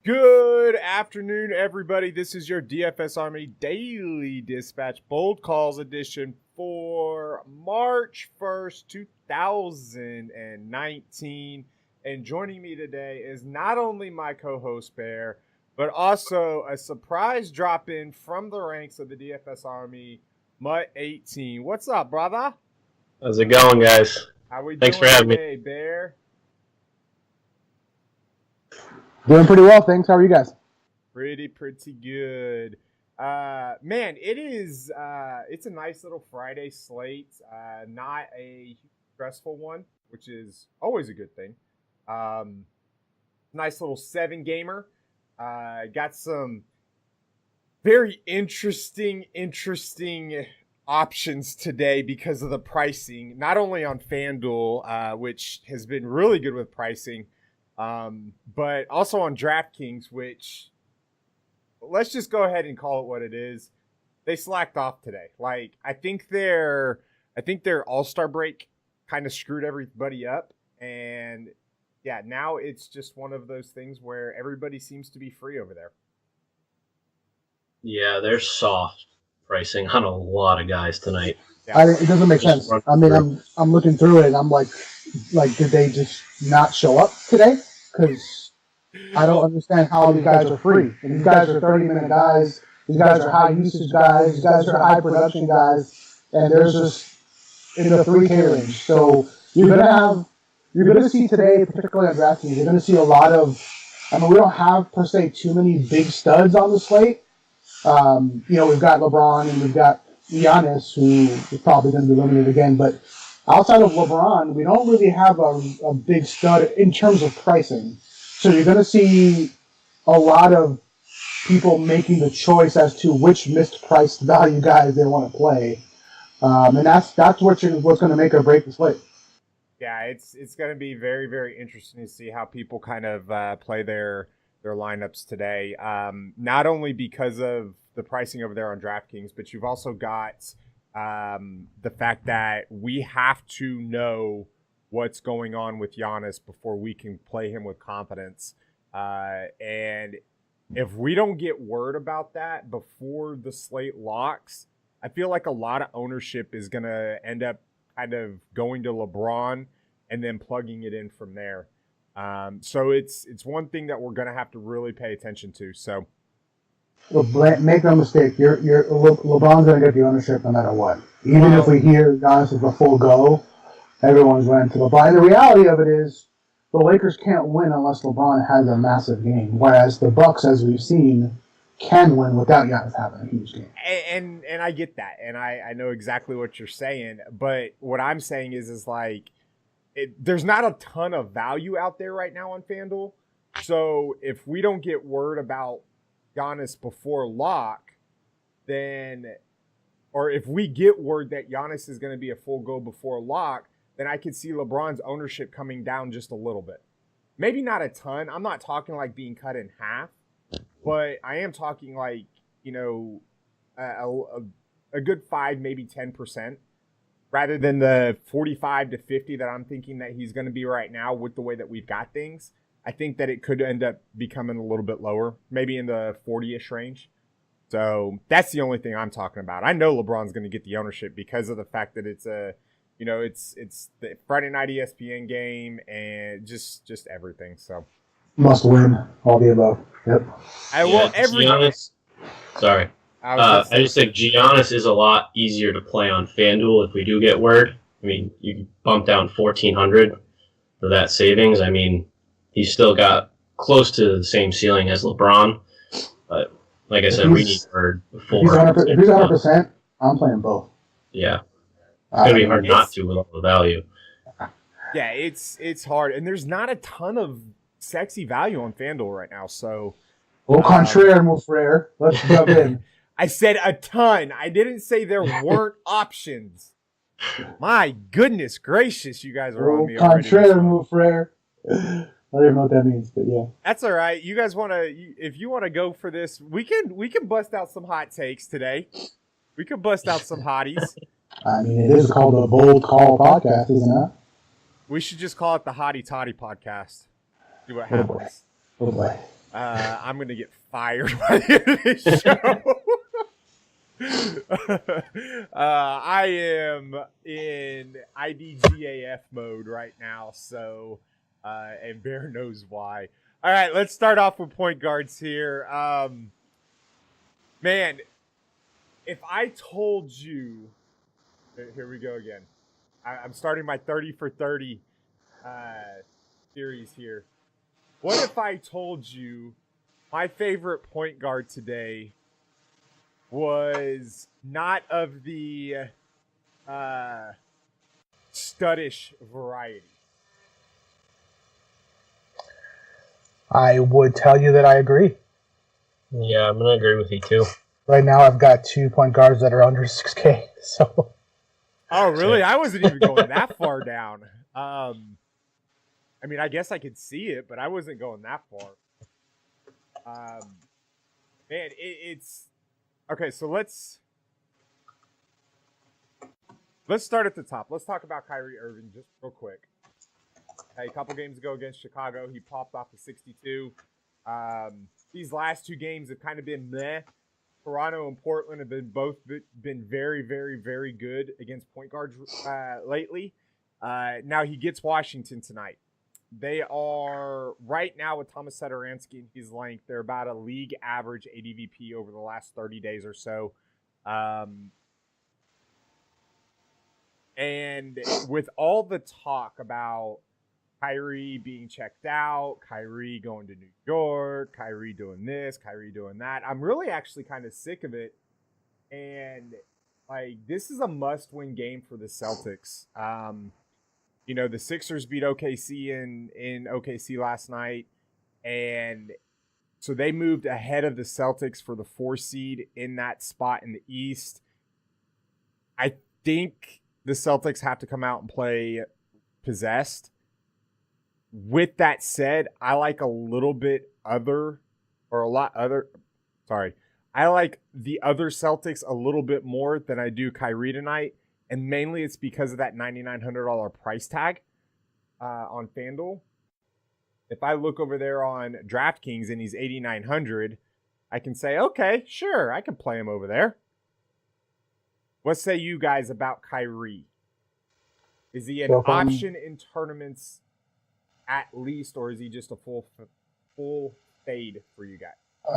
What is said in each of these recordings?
Good afternoon, everybody. This is your DFS Army Daily Dispatch Bold Calls edition for March 1st, 2019. And joining me today is not only my co-host Bear, but also a surprise drop-in from the ranks of the DFS Army, Mutt18. What's up, brother? How's it going, guys? How we Thanks doing for having today, Bear? Doing pretty well, thanks. How are you guys? Pretty good. Man, it's a nice little Friday slate. Not a stressful one, which is always a good thing. Nice little 7-gamer. Got some very interesting options today because of the pricing, not only on Fanduel, which has been really good with pricing, but also on DraftKings, which, let's just go ahead and call it what it is. They slacked off today. Like, I think their All-Star break kind of screwed everybody up, and yeah, now it's just one of those things where everybody seems to be free over there. Yeah, they're soft pricing on a lot of guys tonight. Yeah. It doesn't make sense. I mean, I'm looking through it, and I'm like, did they just not show up today? Because I don't understand how these guys are free. And these guys are 30-minute guys. These guys are high-usage guys. These guys are high-production guys. And they're just in the 3K range. So you're gonna see today, particularly on DraftKings, you're gonna see a lot of. I mean, we don't have per se too many big studs on the slate. We've got LeBron and we've got Giannis, who is probably going to be limited again. But outside of LeBron, we don't really have a big stud in terms of pricing. So you're going to see a lot of people making the choice as to which mispriced value guys they want to play. And that's what's going to make or break the slate. Yeah, it's going to be very, very interesting to see how people kind of play their lineups today. Not only because of the pricing over there on DraftKings, but you've also got the fact that we have to know what's going on with Giannis before we can play him with confidence. And if we don't get word about that before the slate locks, I feel like a lot of ownership is going to end up kind of going to LeBron and then plugging it in from there. So it's one thing that we're going to have to really pay attention to. So, make no mistake, LeBron's going to get the ownership no matter what. Even if we hear Giannis is a full go, everyone's running to LeBron. And the reality of it is, the Lakers can't win unless LeBron has a massive game. Whereas the Bucks, as we've seen, can win without Giannis having a huge game. And I get that, and I know exactly what you're saying. But what I'm saying is like, there's not a ton of value out there right now on FanDuel. So if we don't get word about Giannis before lock, or if we get word that Giannis is going to be a full go before lock, then I could see LeBron's ownership coming down just a little bit. Maybe not a ton. I'm not talking like being cut in half, but I am talking like, a good 5, maybe 10%. Rather than the 45 to 50 that I'm thinking that he's going to be right now with the way that we've got things, I think that it could end up becoming a little bit lower, maybe in the 40-ish range. So that's the only thing I'm talking about. I know LeBron's going to get the ownership because of the fact that it's it's the Friday night ESPN game and just everything. So must win, all the above. Yep. Sorry. I just think Giannis is a lot easier to play on FanDuel if we do get word. I mean, you bump down $1,400 for that savings. I mean, he's still got close to the same ceiling as LeBron. But like I said, we need word before. If he's 100%, I'm playing both. Yeah. It's going to be hard not to with all the value. Yeah, it's hard. And there's not a ton of sexy value on FanDuel right now. So, au contraire, mon frère. Let's jump in. I said a ton. I didn't say there weren't options. My goodness gracious, you guys are on me already. Contraire, mon frère. I don't even know what that means, but yeah. That's all right. You guys want to, if you want to go for this, we can bust out some hot takes today. We can bust out some hotties. I mean, it is called a Bold Call podcast, isn't it? We should just call it the Hottie Toddy podcast. See what happens. Oh boy. I'm going to get fired by the end of this show. I am in IDGAF mode right now, so and Bear knows why. All right, let's start off with point guards here. Man, if I told you, here we go again. I'm starting my 30 for 30 series here. What if I told you my favorite point guard today was not of the studdish variety? I would tell you that I agree. Yeah, I'm going to agree with you too. Right now I've got 2 point guards that are under 6K, so... Oh, really? I wasn't even going that far down. I mean, I guess I could see it, but I wasn't going that far. Man, it's... Okay, so let's start at the top. Let's talk about Kyrie Irving just real quick. Hey, a couple games ago against Chicago, he popped off a 62. These last 2 games have kind of been meh. Toronto and Portland have been very, very, very good against point guards lately. Now he gets Washington tonight. They are right now with Thomas Satoransky and his length. They're about a league average ADVP over the last 30 days or so. And with all the talk about Kyrie being checked out, Kyrie going to New York, Kyrie doing this, Kyrie doing that, I'm really actually kind of sick of it. And like, this is a must-win game for the Celtics. You know, the Sixers beat OKC in OKC last night, and so they moved ahead of the Celtics for the 4 seed in that spot in the East. I think the Celtics have to come out and play possessed. With that said, I like I like the other Celtics a little bit more than I do Kyrie tonight, and mainly it's because of that $9,900 price tag on FanDuel. If I look over there on DraftKings and he's $8,900, I can say, okay, sure, I can play him over there. What say you guys about Kyrie? Is he an option in tournaments at least, or is he just a full fade for you guys?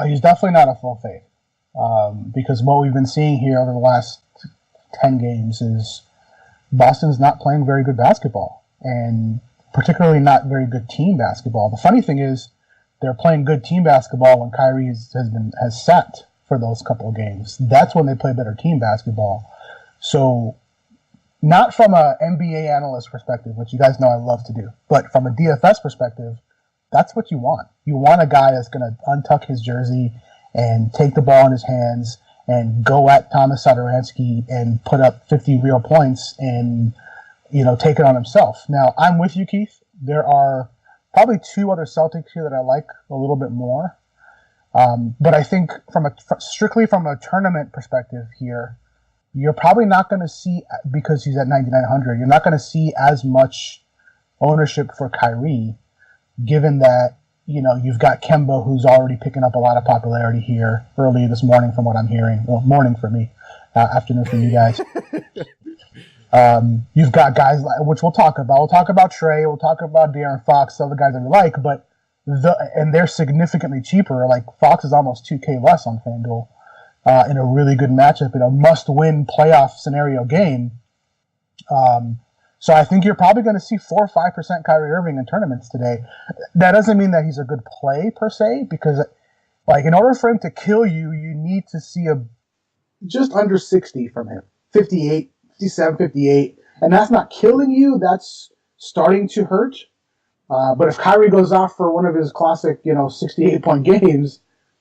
He's definitely not a full fade. Because what we've been seeing here over the last 10 games is Boston's not playing very good basketball, and particularly not very good team basketball. The funny thing is they're playing good team basketball when Kyrie has sat for those couple of games. That's when they play better team basketball. So not from a NBA analyst perspective, which you guys know I love to do, but from a DFS perspective, that's what you want. You want a guy that's going to untuck his jersey and take the ball in his hands and go at Thomas Satoransky and put up 50 real points and, you know, take it on himself. Now, I'm with you, Keith. There are probably 2 other Celtics here that I like a little bit more. But I think strictly from a tournament perspective here, you're probably not going to see, because he's at 9,900, you're not going to see as much ownership for Kyrie, given that, you know, you've got Kemba, who's already picking up a lot of popularity here early this morning from what I'm hearing. Well, morning for me, afternoon for you guys. You've got guys, which we'll talk about. We'll talk about Trey, we'll talk about De'Aaron Fox, other guys that we like, but and they're significantly cheaper. Like, Fox is almost 2K less on FanDuel. In a really good matchup, in a must-win playoff scenario game. So I think you're probably going to see 4 or 5% Kyrie Irving in tournaments today. That doesn't mean that he's a good play, per se, because, like, in order for him to kill you, you need to see just under 60 from him. 58, 57, 58. And that's not killing you. That's starting to hurt. But if Kyrie goes off for one of his classic, 68-point games,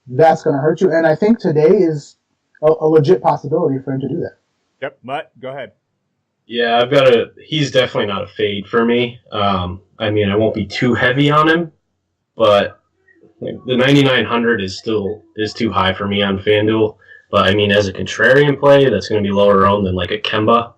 that's going to hurt you. And I think today is a legit possibility for him to do that. Yep. Mutt, go ahead. Yeah, he's definitely not a fade for me. I mean, I won't be too heavy on him, but the 9,900 is too high for me on FanDuel. But I mean, as a contrarian play, that's going to be lower owned than like a Kemba.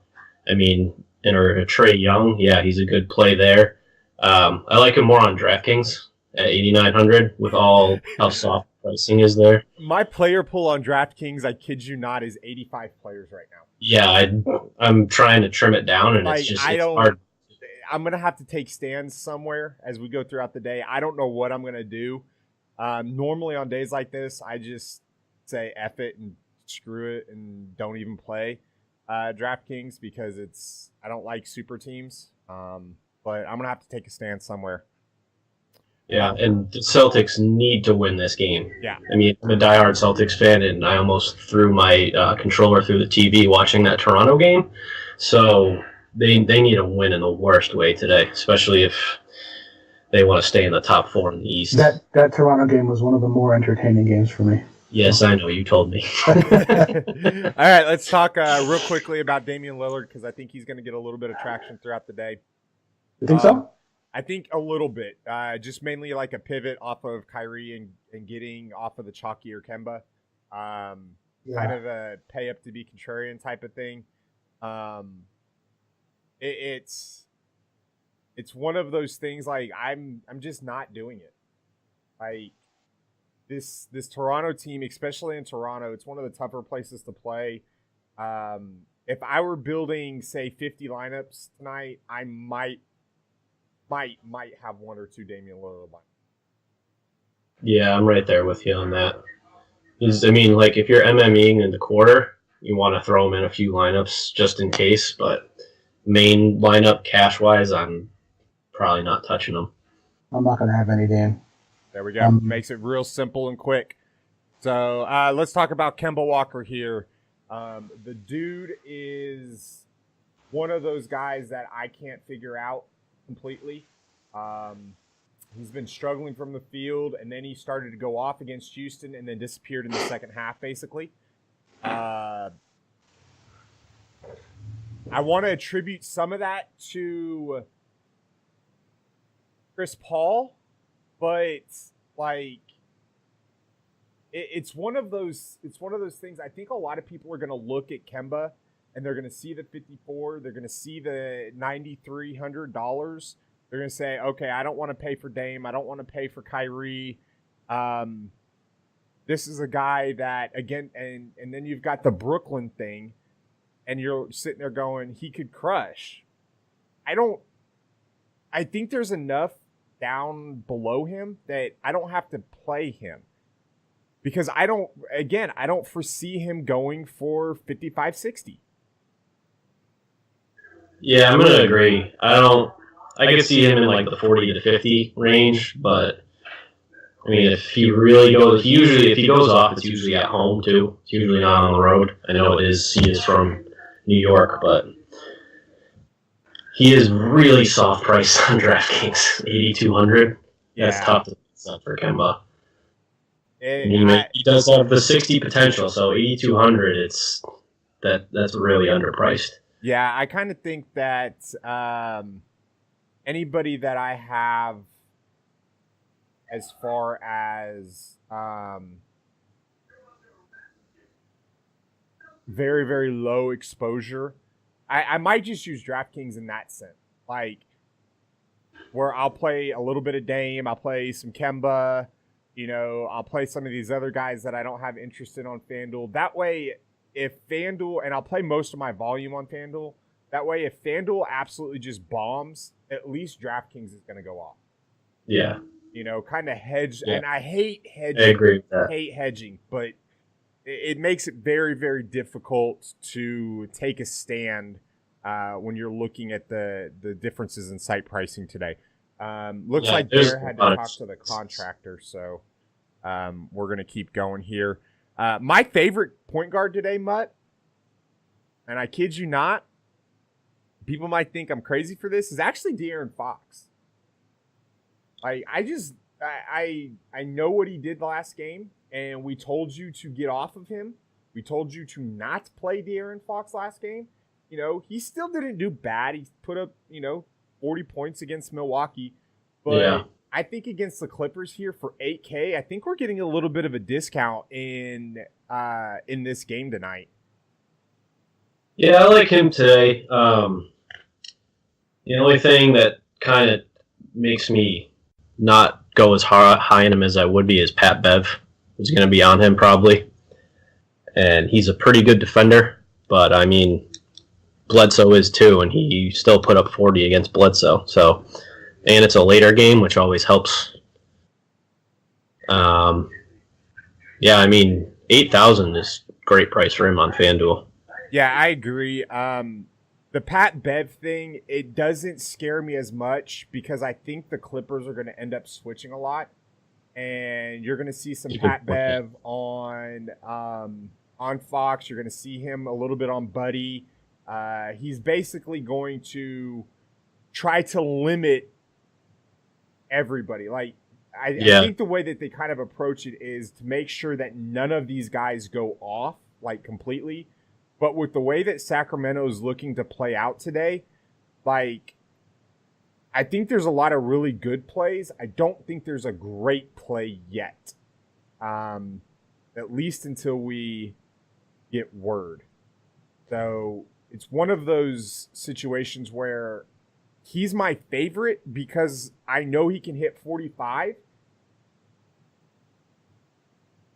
I mean, or a Trey Young. Yeah, he's a good play there. I like him more on DraftKings. at 8,900 with all how soft pricing is there. My player pool on DraftKings, I kid you not, is 85 players right now. Yeah, I'm trying to trim it down, and it's hard. I'm gonna have to take stands somewhere as we go throughout the day. I don't know what I'm gonna do. Normally on days like this, I just say F it and screw it and don't even play DraftKings because I don't like super teams. But I'm gonna have to take a stand somewhere. Yeah, and the Celtics need to win this game. Yeah. I mean, I'm a diehard Celtics fan, and I almost threw my controller through the TV watching that Toronto game. So they need to win in the worst way today, especially if they want to stay in the top 4 in the East. That Toronto game was one of the more entertaining games for me. Yes, I know. You told me. All right, let's talk real quickly about Damian Lillard because I think he's going to get a little bit of traction throughout the day. You think so? I think a little bit. Just mainly like a pivot off of Kyrie and getting off of the chalkier Kemba. Kind of a pay up to be contrarian type of thing. It's one of those things like I'm just not doing it. Like this Toronto team, especially in Toronto, it's one of the tougher places to play. If I were building, say, 50 lineups tonight, I might have 1 or 2 Damian Lillard lineups. Yeah, I'm right there with you on that. I mean, like, if you're MMEing in the quarter, you want to throw him in a few lineups just in case, but main lineup cash-wise, I'm probably not touching him. I'm not going to have any Dame. There we go. Makes it real simple and quick. So let's talk about Kemba Walker here. The dude is one of those guys that I can't figure out completely. He's been struggling from the field, and then he started to go off against Houston and then disappeared in the second half, basically. I want to attribute some of that to Chris Paul, but like it's one of those things. I think a lot of people are going to look at Kemba and they're going to see the 54, they're going to see the $9,300. They're going to say, okay, I don't want to pay for Dame. I don't want to pay for Kyrie. This is a guy that, again, and then you've got the Brooklyn thing, and you're sitting there going, he could crush. I think there's enough down below him that I don't have to play him. Because I don't foresee him going for 55, 60. Yeah, I'm going to agree. I could see him in like the 40 to 50 range, but I mean, if he really goes, if he goes off, it's usually at home too. It's usually not on the road. I know he is from New York, but he is really soft priced on DraftKings, 8,200. Yeah, it's tough to set for Kemba. He does have the 60 potential, so 8,200. That's really underpriced. Yeah, I kind of think that anybody that I have as far as very, very low exposure, I might just use DraftKings in that sense. Like, where I'll play a little bit of Dame, I'll play some Kemba, I'll play some of these other guys that I don't have interest in on FanDuel. That way, if FanDuel, and I'll play most of my volume on FanDuel, that way if FanDuel absolutely just bombs, at least DraftKings is going to go off. Yeah. Kind of hedge. Yeah. And I hate hedging. I agree with that. I hate hedging, but it makes it very, very difficult to take a stand when you're looking at the differences in site pricing today. Looks like Bear had to talk to the contractor, so we're going to keep going here. My favorite point guard today, Mutt, and I kid you not, people might think I'm crazy for this, is actually De'Aaron Fox. I know what he did last game, and we told you to get off of him. We told you to not play De'Aaron Fox last game. He still didn't do bad. He put up, 40 points against Milwaukee. But yeah. I think against the Clippers here for $8K, I think we're getting a little bit of a discount in this game tonight. Yeah, I like him today. The only thing that kind of makes me not go as high in him as I would be is Pat Bev, who's going to be on him probably. And he's a pretty good defender, but I mean, Bledsoe is too, and he still put up 40 against Bledsoe. So, and it's a later game, which always helps. Yeah, I mean, 8,000 is a great price for him on FanDuel. Yeah, I agree. The Pat Bev thing, it doesn't scare me as much because I think the Clippers are going to end up switching a lot, and you're going to see some Pat Bev on Fox. You're going to see him a little bit on Buddy. He's basically going to try to limit everybody. Like, I think the way that they kind of approach it is to make sure that none of these guys go off, like, completely. But with the way that Sacramento is looking to play out today, like, I think there's a lot of really good plays. I don't think there's a great play yet, at least until we get word. So it's one of those situations where he's my favorite because I know he can hit 45,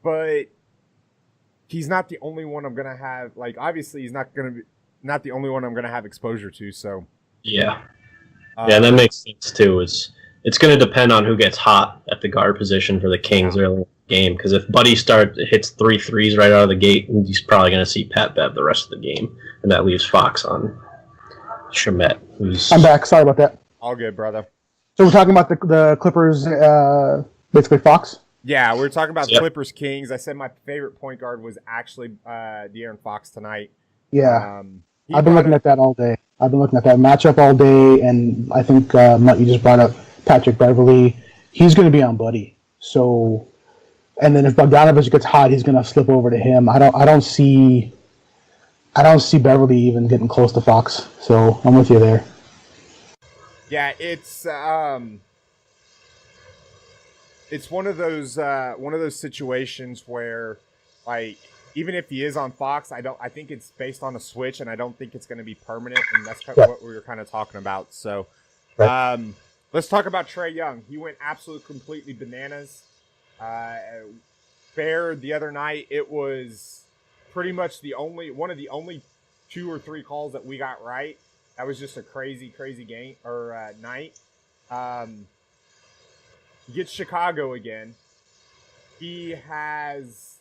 but he's not the only one I'm going to have. Like, obviously, he's not the only one I'm going to have exposure to. So, yeah, that makes sense too. It's going to depend on who gets hot at the guard position for the Kings early in the game. Because if Buddy hits 3 threes right out of the gate, he's probably going to see Pat Bev the rest of the game, and that leaves Fox on Shamet. I'm back. Sorry about that. All good, brother. So we're talking about the Clippers, basically Fox. Yeah, we were talking about Clippers Kings. I said my favorite point guard was actually De'Aaron Fox tonight. Yeah, I've been looking at that all day. I've been looking at that matchup all day, and I think you just brought up Patrick Beverley. He's going to be on Buddy. So, and then if Bogdanovich gets hot, he's going to slip over to him. I don't see Beverley even getting close to Fox. So I'm with you there. Yeah, it's one of those situations where, like, even if he is on Fox, I think it's based on a switch, and I don't think it's going to be permanent, and that's kind of what we were kind of talking about. So, let's talk about Trae Young. He went absolutely completely bananas. Bear the other night, it was pretty much one of the only 2 or 3 calls that we got right. That was just a crazy game or night. He gets Chicago again. He has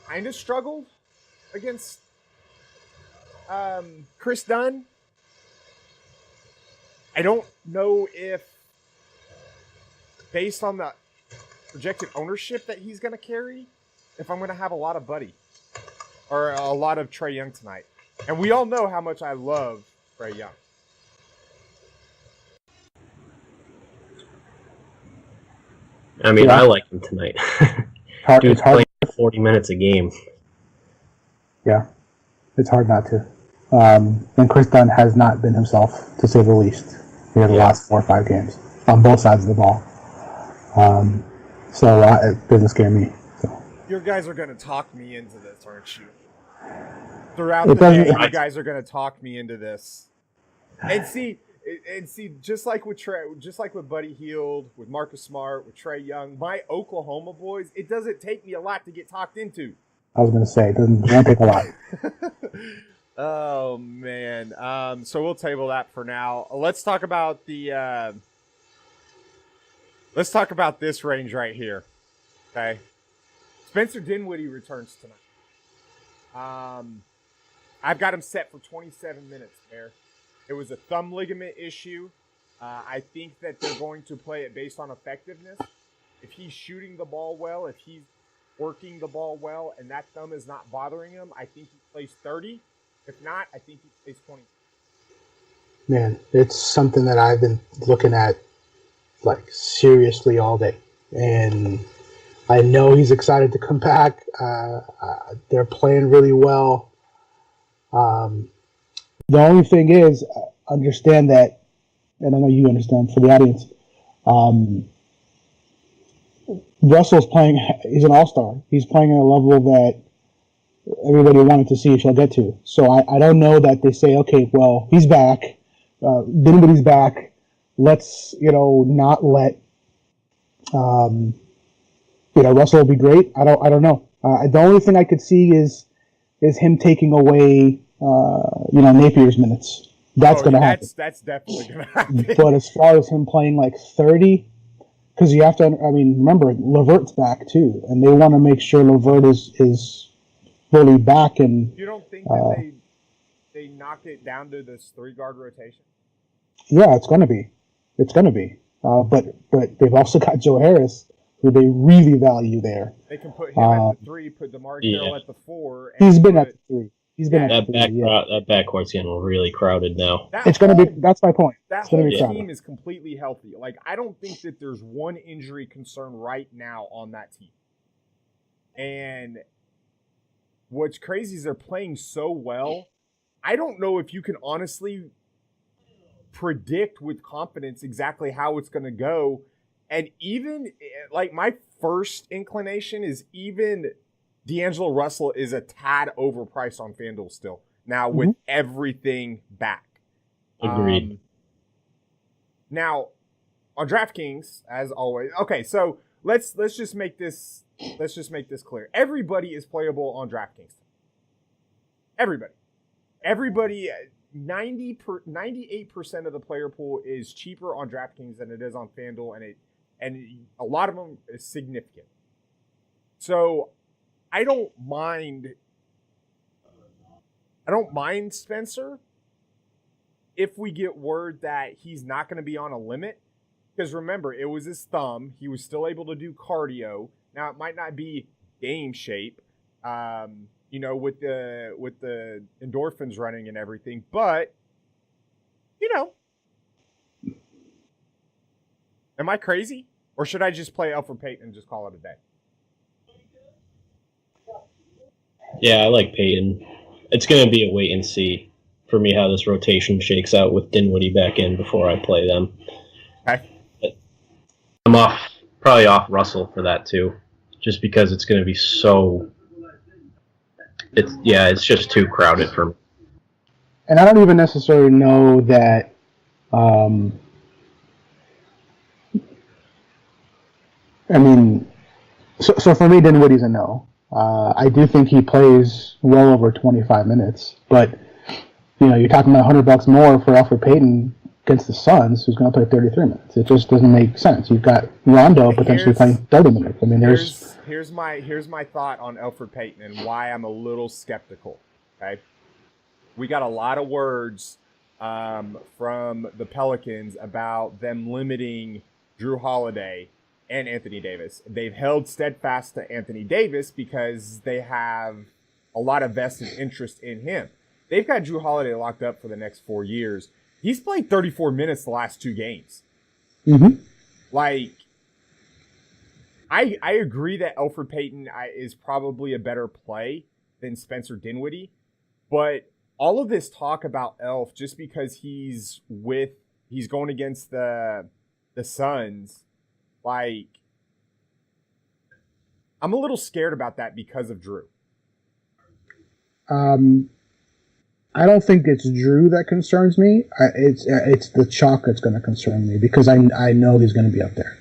kind of struggled against Chris Dunn. I don't know if, based on the projected ownership that he's going to carry, if I'm going to have a lot of Buddy or a lot of Trae Young tonight. And we all know how much I love Trae Young. I mean, I like him tonight. Dude's playing 40 minutes a game. Yeah, it's hard not to. And Chris Dunn has not been himself, to say the least, for the last 4 or 5 games on both sides of the ball. So it doesn't scare me. So. Your guys are going to talk me into this, aren't you? Throughout the day, you guys are going to talk me into this. And see, just like with Buddy Hield, with Marcus Smart, with Trae Young, my Oklahoma boys, it doesn't take me a lot to get talked into. I was going to say, it won't take a lot. Oh, man. So we'll table that for now. Let's talk about this range right here. Okay. Spencer Dinwiddie returns tonight. I've got him set for 27 minutes there. It was a thumb ligament issue. I think that they're going to play it based on effectiveness. If he's shooting the ball well, if he's working the ball well, and that thumb is not bothering him, I think he plays 30. If not, I think he plays 20. Man, it's something that I've been looking at, like, seriously all day. And I know he's excited to come back. They're playing really well. The only thing is, understand that, and I know you understand for the audience, Russell's playing, he's an all-star. He's playing at a level that everybody wanted to see if he'll get to. So I don't know that they say, okay, well, he's back, Dinwiddie's back, let's, not let, Russell will be great. I don't know. The only thing I could see is him taking away, Napier's minutes. That's going to happen. That's definitely going to happen. But as far as him playing like 30, because you have to, remember, Levert's back too, and they want to make sure Levert is fully back. And you don't think that they knock it down to this 3-guard rotation? Yeah, it's going to be. But they've also got Joe Harris, who they really value there. They can put him at the 3, put DeMar Carroll at the 4. He's been at the 3. That backcourt's getting really crowded now. It's going to be. That's my point. That whole team is completely healthy. Like, I don't think that there's one injury concern right now on that team. And what's crazy is they're playing so well. I don't know if you can honestly predict with confidence exactly how it's going to go. And even, like, my first inclination is even D'Angelo Russell is a tad overpriced on FanDuel still. Now, with everything back. Agreed. Now, on DraftKings, as always. Okay, so let's just make this clear. Everybody is playable on DraftKings. Everybody, 98% of the player pool is cheaper on DraftKings than it is on FanDuel, and a lot of them is significant. So I don't mind Spencer if we get word that he's not going to be on a limit. Because remember, it was his thumb. He was still able to do cardio. Now, it might not be game shape, with the endorphins running and everything. But, am I crazy? Or should I just play Elfrid Payton and just call it a day? Yeah, I like Payton. It's going to be a wait and see for me how this rotation shakes out with Dinwiddie back in before I play them. Okay. I'm probably off Russell for that too, just because it's going to be so. It's just too crowded for me. And I don't even necessarily know that. So for me, Dinwiddie's a no. I do think he plays well over 25 minutes, but you're talking about $100 more for Elfrid Payton against the Suns, who's going to play 33 minutes. It just doesn't make sense. You've got Rondo potentially playing 30 minutes. Here's my thought on Elfrid Payton and why I'm a little skeptical. Okay, we got a lot of words from the Pelicans about them limiting Drew Holiday and Anthony Davis. They've held steadfast to Anthony Davis because they have a lot of vested interest in him. They've got Drew Holiday locked up for the next 4 years. He's played 34 minutes the last 2 games. Mm-hmm. Like, I agree that Elfrid Payton is probably a better play than Spencer Dinwiddie, but all of this talk about Elf just because he's going against the Suns, like, I'm a little scared about that because of Drew. I don't think it's Drew that concerns me. It's the chalk that's going to concern me because I know he's going to be up there.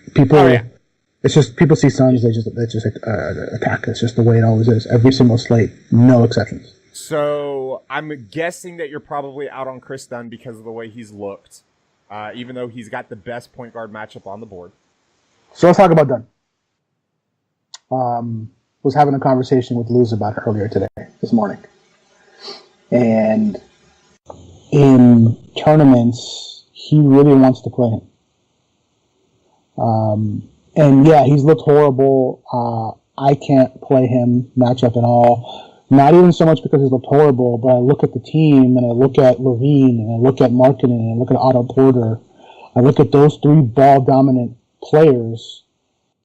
It's just people see Suns, they just attack. It's just the way it always is. Every single slate, no exceptions. So I'm guessing that you're probably out on Chris Dunn because of the way he's looked, even though he's got the best point guard matchup on the board. So let's talk about Dunn. Was having a conversation with Luz about it earlier this morning. And in tournaments, he really wants to play him. And yeah, he's looked horrible. I can't play him matchup at all. Not even so much because he's looked horrible, but I look at the team and I look at Levine and I look at Markkanen and I look at Otto Porter. I look at those 3 ball dominant players,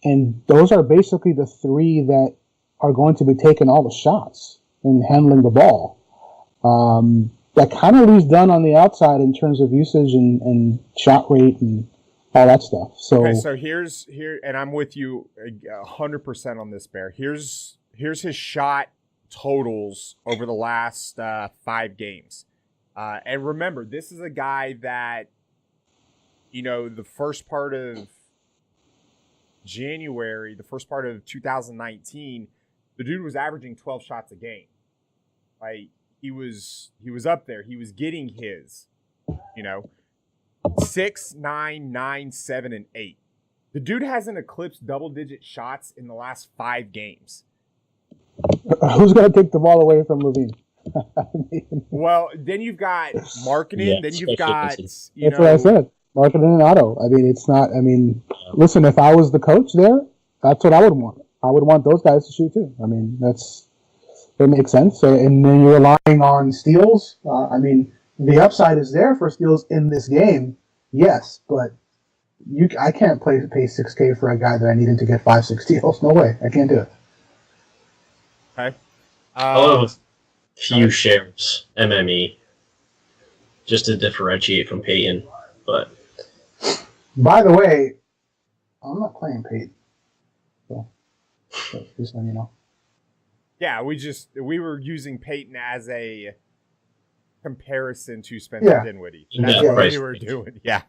and those are basically the 3 that are going to be taking all the shots and handling the ball. That kind of leaves Dunn on the outside in terms of usage and shot rate and all that stuff. So here, and I'm with you 100% on this, Bear. Here's his shot totals over the last 5 games. And remember, this is a guy that the first part of January, the first part of 2019, the dude was averaging 12 shots a game. Like he was up there. He was getting his, 6, 9, 9, 7, and 8. The dude hasn't eclipsed double-digit shots in the last 5 games. Who's going to take the ball away from Levine? Well, then you've got marketing. Then you've got, That's what I said. Marketing and auto. I mean, it's not. I mean, listen. If I was the coach there, that's what I would want. I would want those guys to shoot too. I mean, that makes sense. And then you're relying on steals. I mean, the upside is there for steals in this game. Yes, but I can't pay $6K for a guy that I needed to get 5-6 steals. No way. I can't do it. Okay. I'll have a few shares MME just to differentiate from Peyton, but. By the way, I'm not playing Peyton. So just letting you know. Yeah, we were using Peyton as a comparison to Spencer Dinwiddie. That's what we were doing. Yeah.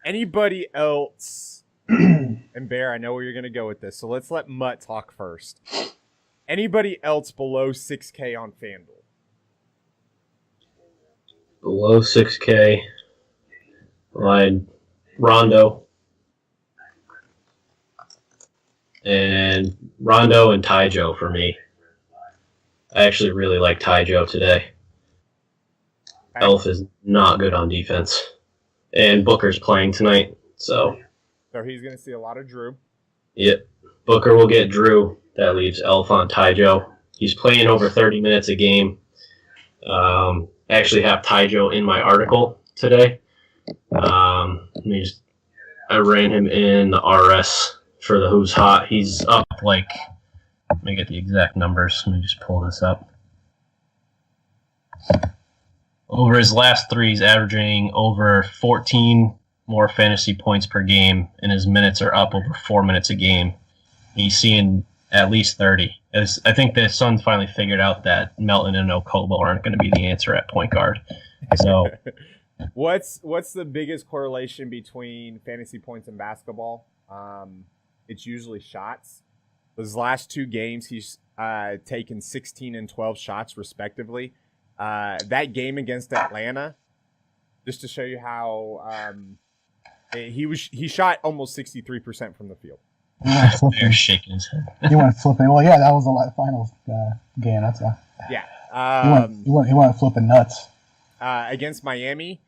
Anybody else? And Bear, I know where you're going to go with this, so let's let Mutt talk first. Anybody else below 6K on FanDuel? Below 6K, Rondo. And Rondo and Ty Joe for me. I actually really like Ty Joe today. Elf is not good on defense. And Booker's playing tonight, so he's going to see a lot of Drew. Yep. Booker will get Drew. That leaves Elf on Ty Joe. He's playing over 30 minutes a game. I actually have Ty Joe in my article today. I ran him in the RS for the Who's Hot. He's up let me get the exact numbers. Let me just pull this up. Over his last 3, he's averaging over 14 more fantasy points per game, and his minutes are up over 4 minutes a game. He's seeing at least 30. I think the Suns finally figured out that Melton and Okobo aren't going to be the answer at point guard. So, what's the biggest correlation between fantasy points and basketball? It's usually shots. Those last 2 games, he's taken 16 and 12 shots respectively. That game against Atlanta, just to show you how he shot almost 63% from the field. They're shaking his head. He went flipping. Well, yeah, that was the finals game. That's why. Yeah. He went flipping nuts. Against Miami,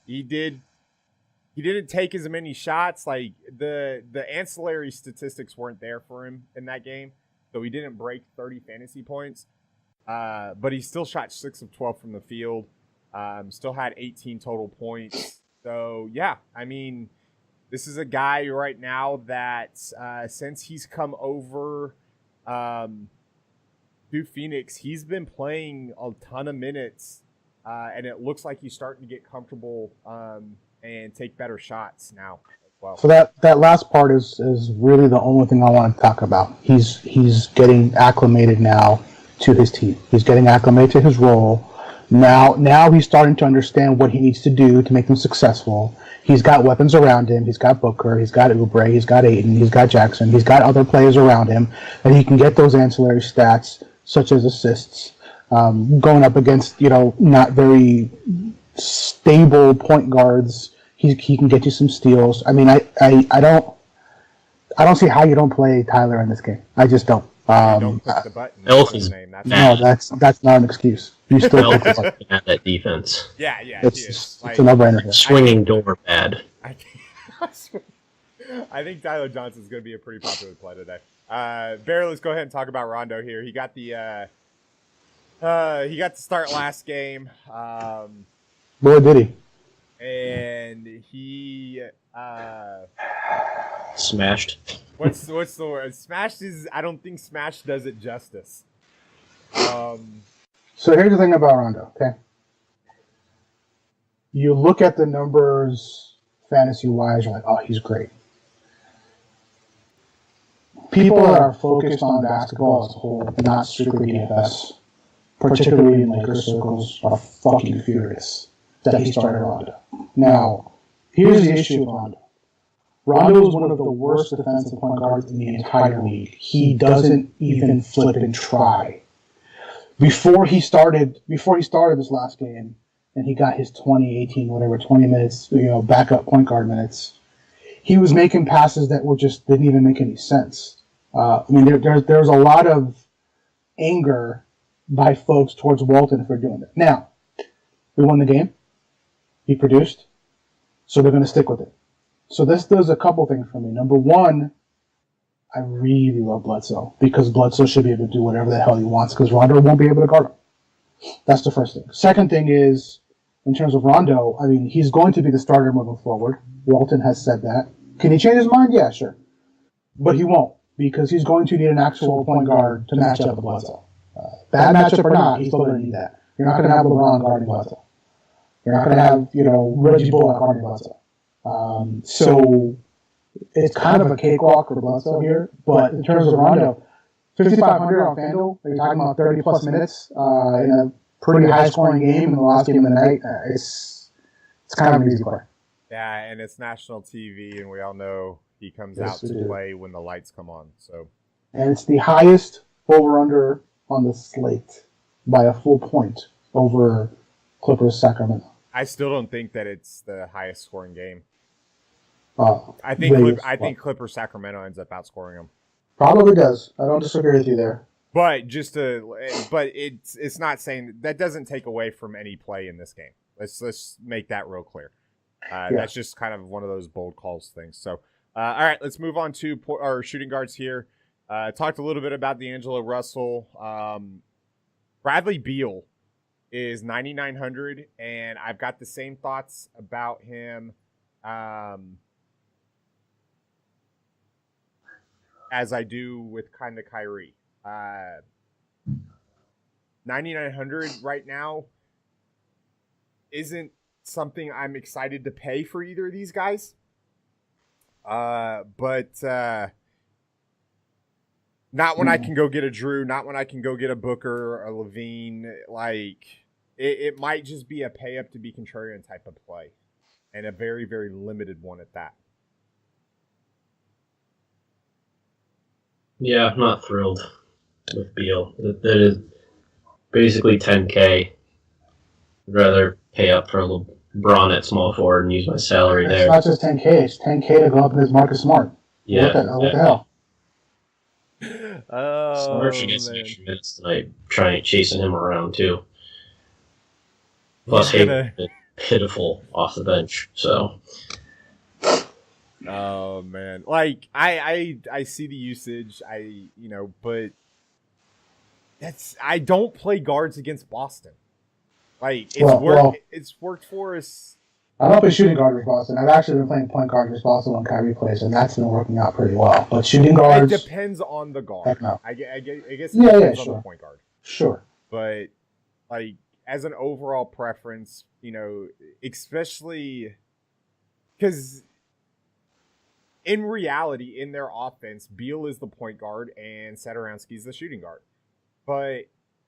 he didn't take as many shots. Like the ancillary statistics weren't there for him in that game, so he didn't break 30 fantasy points. But he still shot 6 of 12 from the field. Still had 18 total points. So yeah, I mean, this is a guy right now that since he's come over to Phoenix, he's been playing a ton of minutes, and it looks like he's starting to get comfortable and take better shots now as well. So that last part is really the only thing I want to talk about. He's getting acclimated now to his team. He's getting acclimated to his role. Now he's starting to understand what he needs to do to make them successful. He's got weapons around him. He's got Booker. He's got Oubre. He's got Ayton. He's got Jackson. He's got other players around him, and he can get those ancillary stats such as assists. Going up against not very stable point guards, he can get you some steals. I mean, I don't see how you don't play Tyler in this game. I just don't. Don't click the button. Elf is that's not an excuse. You still click the button. At that defense. Yeah, it's a no-brainer. Swinging door bad. I think Tyler Johnson's going to be a pretty popular play today. Barry, let's go ahead and talk about Rondo here. He got the start last game. Boy, did he! And he smashed. What's the word? Smashed is. I don't think smash does it justice. So here's the thing about Rondo. Okay, you look at the numbers fantasy-wise, you're like, oh, he's great. People that are focused on basketball as a whole, not strictly DFS, particularly in Lakers circles, are fucking furious that he started Rondo. Now, here's the issue with Rondo. Rondo is one of the worst defensive point guards in the entire league. He doesn't even flip and try. Before he started this last game, and he got his 20 minutes, backup point guard minutes, he was making passes that didn't even make any sense. There's a lot of anger by folks towards Walton for doing that. Now, we won the game. He produced, so they're going to stick with it. So this does a couple things for me. Number one, I really love Bledsoe because Bledsoe should be able to do whatever the hell he wants because Rondo won't be able to guard him. That's the first thing. Second thing is, in terms of Rondo, he's going to be the starter moving forward. Walton has said that. Can he change his mind? Yeah, sure. But he won't because he's going to need an actual point guard to match up with Bledsoe. Bad matchup or not, he's still going to need that. You're not going to have LeBron guarding Bledsoe. You're not going to have, Reggie Bullock guarding Bledsoe. So it's kind of a cakewalk for Bledsoe here. But in terms of Rondo, 5,500 on FanDuel, you're talking about 30-plus minutes in a pretty high-scoring game in the last game of the night. It's kind of an easy play. Yeah, and it's national TV, and we all know he comes out to play when the lights come on. And it's the highest over-under on the slate by a full point over Clippers Sacramento. I still don't think that it's the highest scoring game. I think Clippers Sacramento ends up outscoring them. Probably does. I don't disagree with you there. But it's not saying that doesn't take away from any play in this game. Let's make that real clear. That's just kind of one of those bold calls things. So, all right, let's move on to our shooting guards here. Talked a little bit about D'Angelo Russell. Bradley Beal is 9,900, and I've got the same thoughts about him as I do with kind of Kyrie. 9,900 right now isn't something I'm excited to pay for either of these guys. But not when I can go get a Drew, not when I can go get a Booker or a Levine. It might just be a pay up to be contrarian type of play, and a very, very limited one at that. Yeah, I'm not thrilled with Beal. That is basically 10K. I'd rather pay up for LeBron at small forward and use my salary there. It's not just 10K. It's 10K to go up against Marcus Smart. Yeah. What the hell? Oh, Smart should get some extra minutes tonight, chasing him around too. Plus, Hayden pitiful off the bench. So. Oh man, I see the usage. But I don't play guards against Boston. It's worked for us. I don't play shooting guard with Boston. I've actually been playing point guard with Boston when Kyrie plays, and that's been working out pretty well. But shooting guards, it depends on the guard. Heck no. I guess it depends on the point guard. Sure. But as an overall preference, especially because in reality, in their offense, Beal is the point guard and Satoransky is the shooting guard. But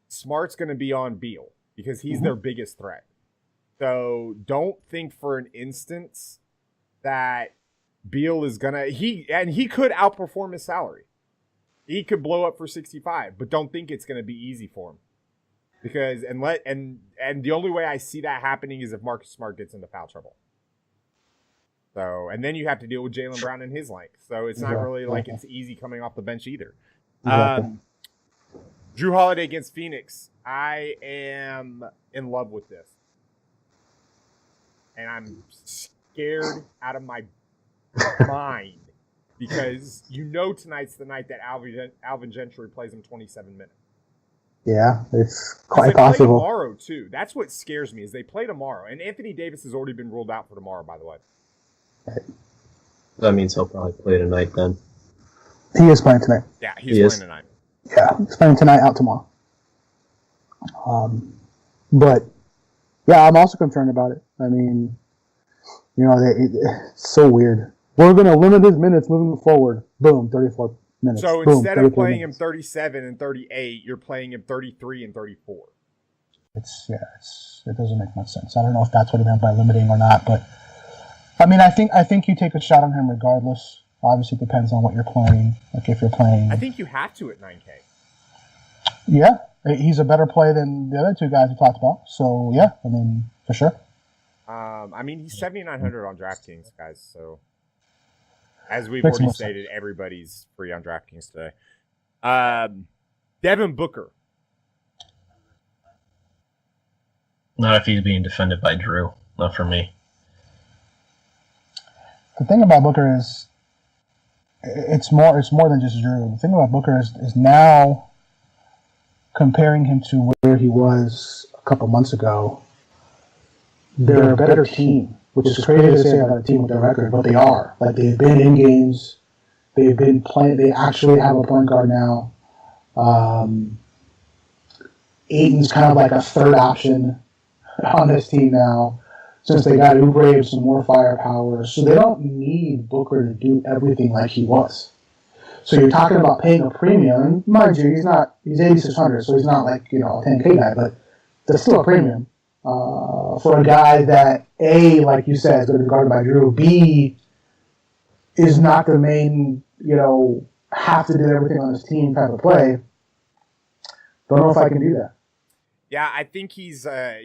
Smart's going to be on Beal because he's their biggest threat. So don't think for an instance that Beal is going to he could outperform his salary. He could blow up for 65, but don't think it's going to be easy for him. Because and the only way I see that happening is if Marcus Smart gets into foul trouble. So, and then you have to deal with Jaylen Brown and his length. So it's not really like it's easy coming off the bench either. Drew Holiday against Phoenix. I am in love with this. And I'm scared out of my mind because tonight's the night that Alvin Gentry plays him 27 minutes. Yeah, it's quite possible. Play tomorrow, too. That's what scares me is they play tomorrow. And Anthony Davis has already been ruled out for tomorrow, by the way. That means he'll probably play tonight then. He is playing tonight. Yeah, he's playing tonight. Yeah, he's playing tonight, out tomorrow. But, yeah, I'm also concerned about it. It's so weird. We're going to limit his minutes moving forward. Boom, 34 minutes. So instead of playing him 37 and 38, you're playing him 33 and 34. it doesn't make much sense. I don't know if that's what he meant by limiting or not, but I mean, I think you take a shot on him regardless. Obviously, it depends on what you're playing. Like if you're playing, I think you have to at 9K. Yeah, he's a better play than the other two guys we talked about. So yeah, I mean, for sure. I mean, he's 7,900 on DraftKings, guys. So as we've Makes already more stated, sense. everybody's free on DraftKings today. Devin Booker. Not if he's being defended by Drew. Not for me. The thing about Booker is, it's more than just Drew. The thing about Booker is now comparing him to where he was a couple months ago. They're a better team, which is crazy to say about a team with their record, but they are. Like they've been in games, they've been playing. They actually have a point guard now. Aiton's kind of like a third option on this team now, since they got Oubre with some more firepower. So they don't need Booker to do everything like he was. So you're talking about paying a premium. And mind you, he's 8,600, so he's not like, a 10K guy, but that's still a premium for a guy that, A, like you said, is going to be guarded by Drew, B, is not the main, have to do everything on his team type of play. Don't know if I can do that. Yeah, I think he's a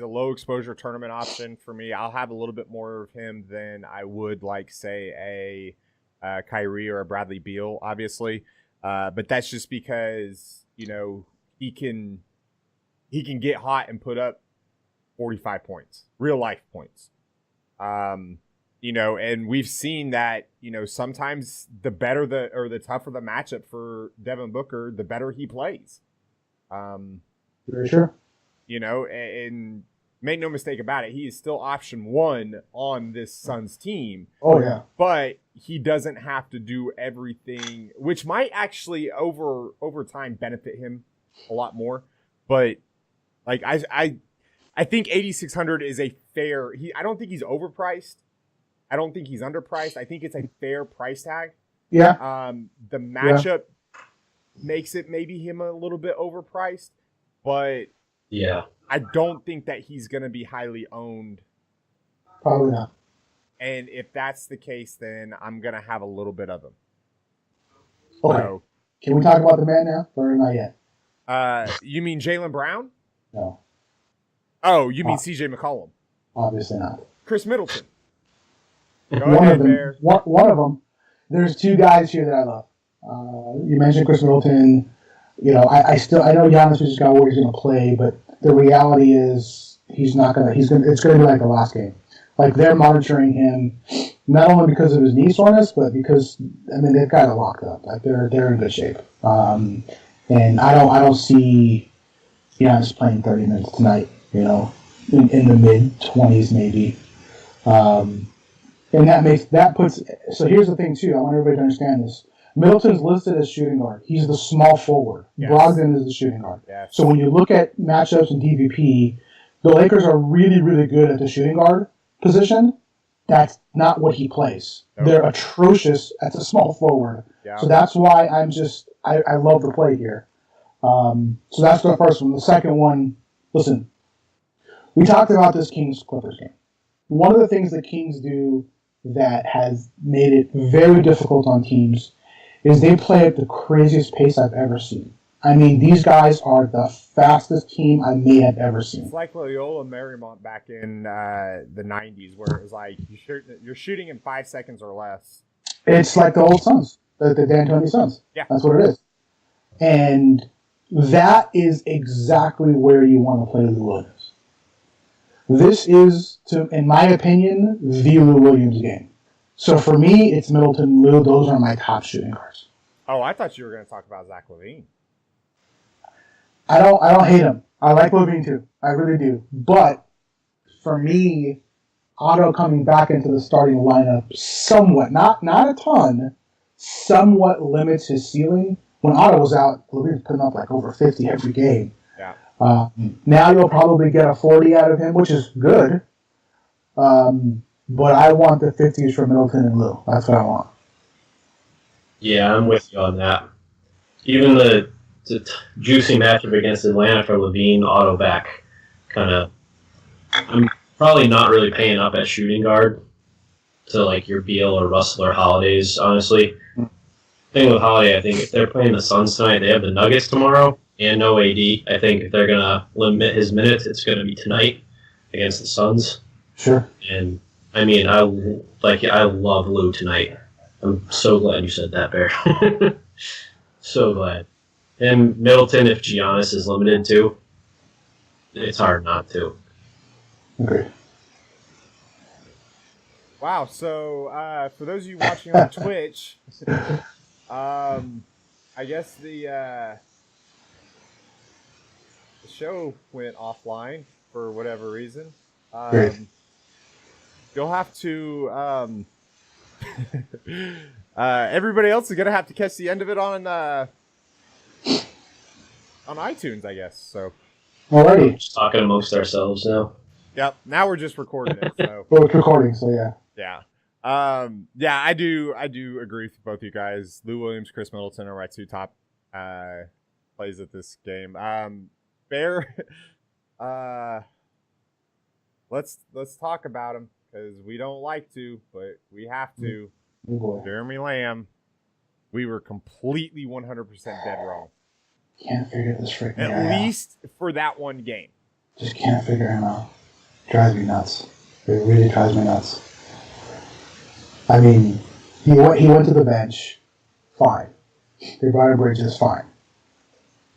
low exposure tournament option for me. I'll have a little bit more of him than I would like, say, a Kyrie or a Bradley Beal, obviously. But that's just because he can get hot and put up 45 points, real life points. And we've seen that sometimes the better the tougher the matchup for Devin Booker, the better he plays. Very sure. And make no mistake about it, he is still option one on this Suns team. Oh, yeah. But he doesn't have to do everything, which might actually over time benefit him a lot more. But like I think 8,600 is a fair. I don't think he's overpriced. I don't think he's underpriced. I think it's a fair price tag. Yeah. The matchup makes it maybe him a little bit overpriced. But yeah, I don't think that he's going to be highly owned. Probably not. And if that's the case, then I'm going to have a little bit of him. Okay. So, can we talk about the man now, or not yet? You mean Jaylen Brown? No. Oh, you mean CJ McCollum? Obviously not. Chris Middleton. One of them. There's two guys here that I love. You mentioned Chris Middleton. I know Giannis just got where he's going to play, but the reality is it's going to be like the last game. Like they're monitoring him, not only because of his knee soreness, but because they've got it locked up. Like they're in good shape. And I don't see Giannis playing 30 minutes tonight. In the mid 20s maybe. And that puts. So here's the thing too. I want everybody to understand this. Middleton's listed as shooting guard. He's the small forward. Yes. Brogdon is the shooting guard. Yes. So when you look at matchups in DVP, the Lakers are really, really good at the shooting guard position. That's not what he plays. Nope. They're atrocious at the small forward. Yeah. So that's why I love the play here. So that's the first one. The second one, listen, we talked about this Kings-Clippers game. One of the things the Kings do that has made it very difficult on teams is they play at the craziest pace I've ever seen. These guys are the fastest team I may have ever seen. It's like Loyola Marymount back in the 90s, where it was like you're shooting in 5 seconds or less. It's like the old Suns, the D'Antoni Suns. Yeah. That's what it is. And that is exactly where you want to play Lou Williams. This is, in my opinion, the Lou Williams game. So for me, it's Middleton, Lou. Those are my top shooting guards. Oh, I thought you were going to talk about Zach LaVine. I don't hate him. I like LaVine too. I really do. But for me, Otto coming back into the starting lineup somewhat, not a ton, somewhat limits his ceiling. When Otto was out, LaVine was putting up like over 50 every game. Yeah. Now you'll probably get a 40 out of him, which is good. But I want the 50s for Middleton and Lou. That's what I want. Yeah, I'm with you on that. Even the It's a juicy matchup against Atlanta for Levine, auto back. I'm probably not really paying up at shooting guard to like your Beal or Russell or Holidays, honestly. Thing with Holiday, I think if they're playing the Suns tonight, they have the Nuggets tomorrow and no AD. I think if they're gonna limit his minutes, it's gonna be tonight against the Suns. Sure. And I mean, I love Lou tonight. I'm so glad you said that, Bear. So glad. And Middleton, if Giannis is limited too, it's hard not to. Okay. Wow. So for those of you watching on Twitch, I guess the show went offline for whatever reason. You'll have to. Everybody else is gonna have to catch the end of it on iTunes, I guess. So. Alrighty. Just talking amongst ourselves now. Yep. Now we're just recording it. So. Well, it's recording, so yeah. Yeah. Yeah, I do agree with both you guys. Lou Williams, Chris Middleton are my two top plays at this game. Bear, let's talk about him because we don't like to, but we have to. Jeremy Lamb, we were completely 100% dead wrong. Can't figure this freaking guy out. At least for that one game. Just can't figure him out. Drives me nuts. It really drives me nuts. I mean, he went to the bench, fine. They brought in Bridges, fine.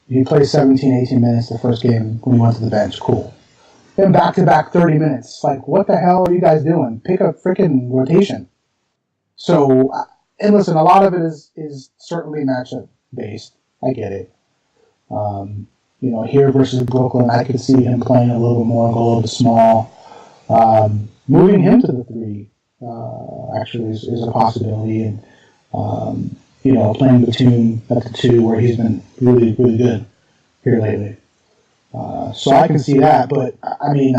He played 17, 18 minutes the first game when he went to the bench, cool. Then back-to-back 30 minutes. Like, what the hell are you guys doing? Pick a freaking rotation. So, and listen, a lot of it is certainly matchup-based. I get it. Here versus Brooklyn, I could see him playing a little bit more, go a little bit small. Moving him to the 3 actually is a possibility, and playing Batum at the 2 where he's been really, really good here lately. So I can see that, but I mean,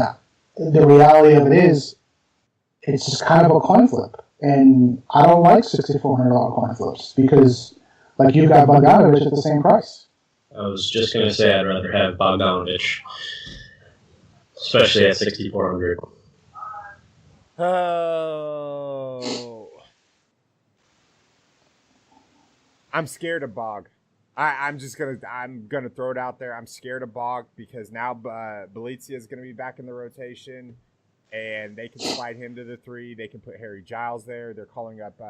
the reality of it is, it's just kind of a coin flip, and I don't like $6,400 coin flips because, like, you've got Bogdanovich at the same price. I was just gonna say I'd rather have Bogdanovich, especially at 6,400. Oh, I'm scared of Bog. I'm gonna throw it out there. I'm scared of Bog because now Belizia is gonna be back in the rotation, and they can slide him to the 3. They can put Harry Giles there. They're calling up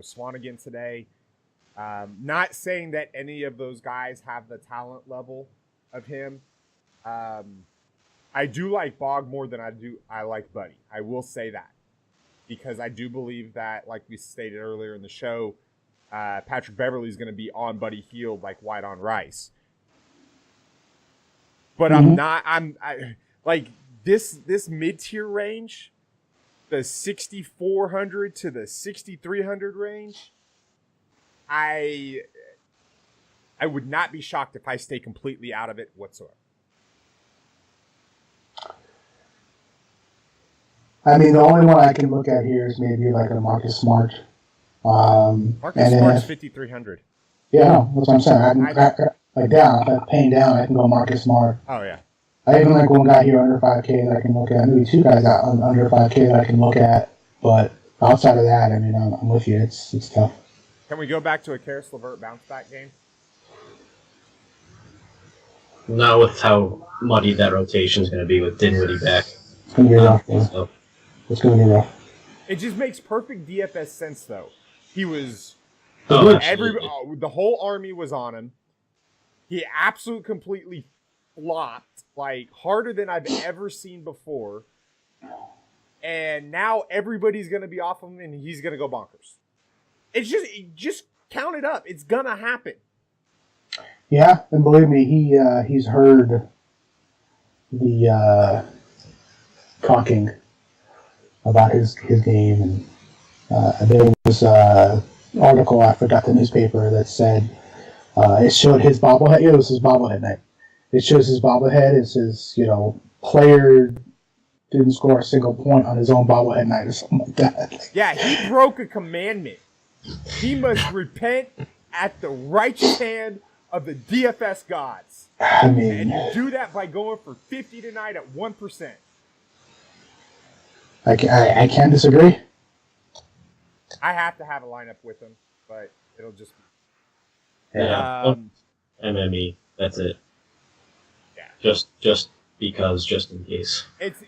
Swan again today. Not saying that any of those guys have the talent level of him. I do like Bog more than I like Buddy. I will say that because I do believe that, like we stated earlier in the show, Patrick Beverley is going to be on Buddy Hield like white on rice. But I like this mid-tier range, the 6,400 to the 6,300 range. I would not be shocked if I stay completely out of it whatsoever. I mean, the only one I can look at here is maybe like a Marcus Smart. Marcus Smart's 5,300. Yeah, no, that's what I'm saying. I'm paying down, I can go Marcus Smart. Oh, yeah. I even like one guy here under 5K that I can look at. Maybe 2 guys out under 5K that I can look at. But outside of that, I mean, I'm with you. It's tough. Can we go back to a Karis LeVert bounce back game? Not with how muddy that rotation is going to be with Dinwiddie back. It's going to be rough. So. It's going to be rough. It just makes perfect DFS sense, though. He was... the whole army was on him. He absolutely completely flopped, like, harder than I've ever seen before. And now everybody's going to be off him, and he's going to go bonkers. It's just count it up. It's going to happen. Yeah, and believe me, he's heard the talking about his game, and there was an article, I forgot the newspaper, that said it showed his bobblehead. Yeah, it was his bobblehead night. It shows his bobblehead. It says, player didn't score a single point on his own bobblehead night or something like that. Yeah, he broke a commandment. He must repent at the righteous hand of the DFS gods. I mean, And you do that by going for 50 tonight at 1%. I can't disagree. I have to have a lineup with him, but it'll just be. Yeah. MME. That's it. Yeah. Just because, just in case. It's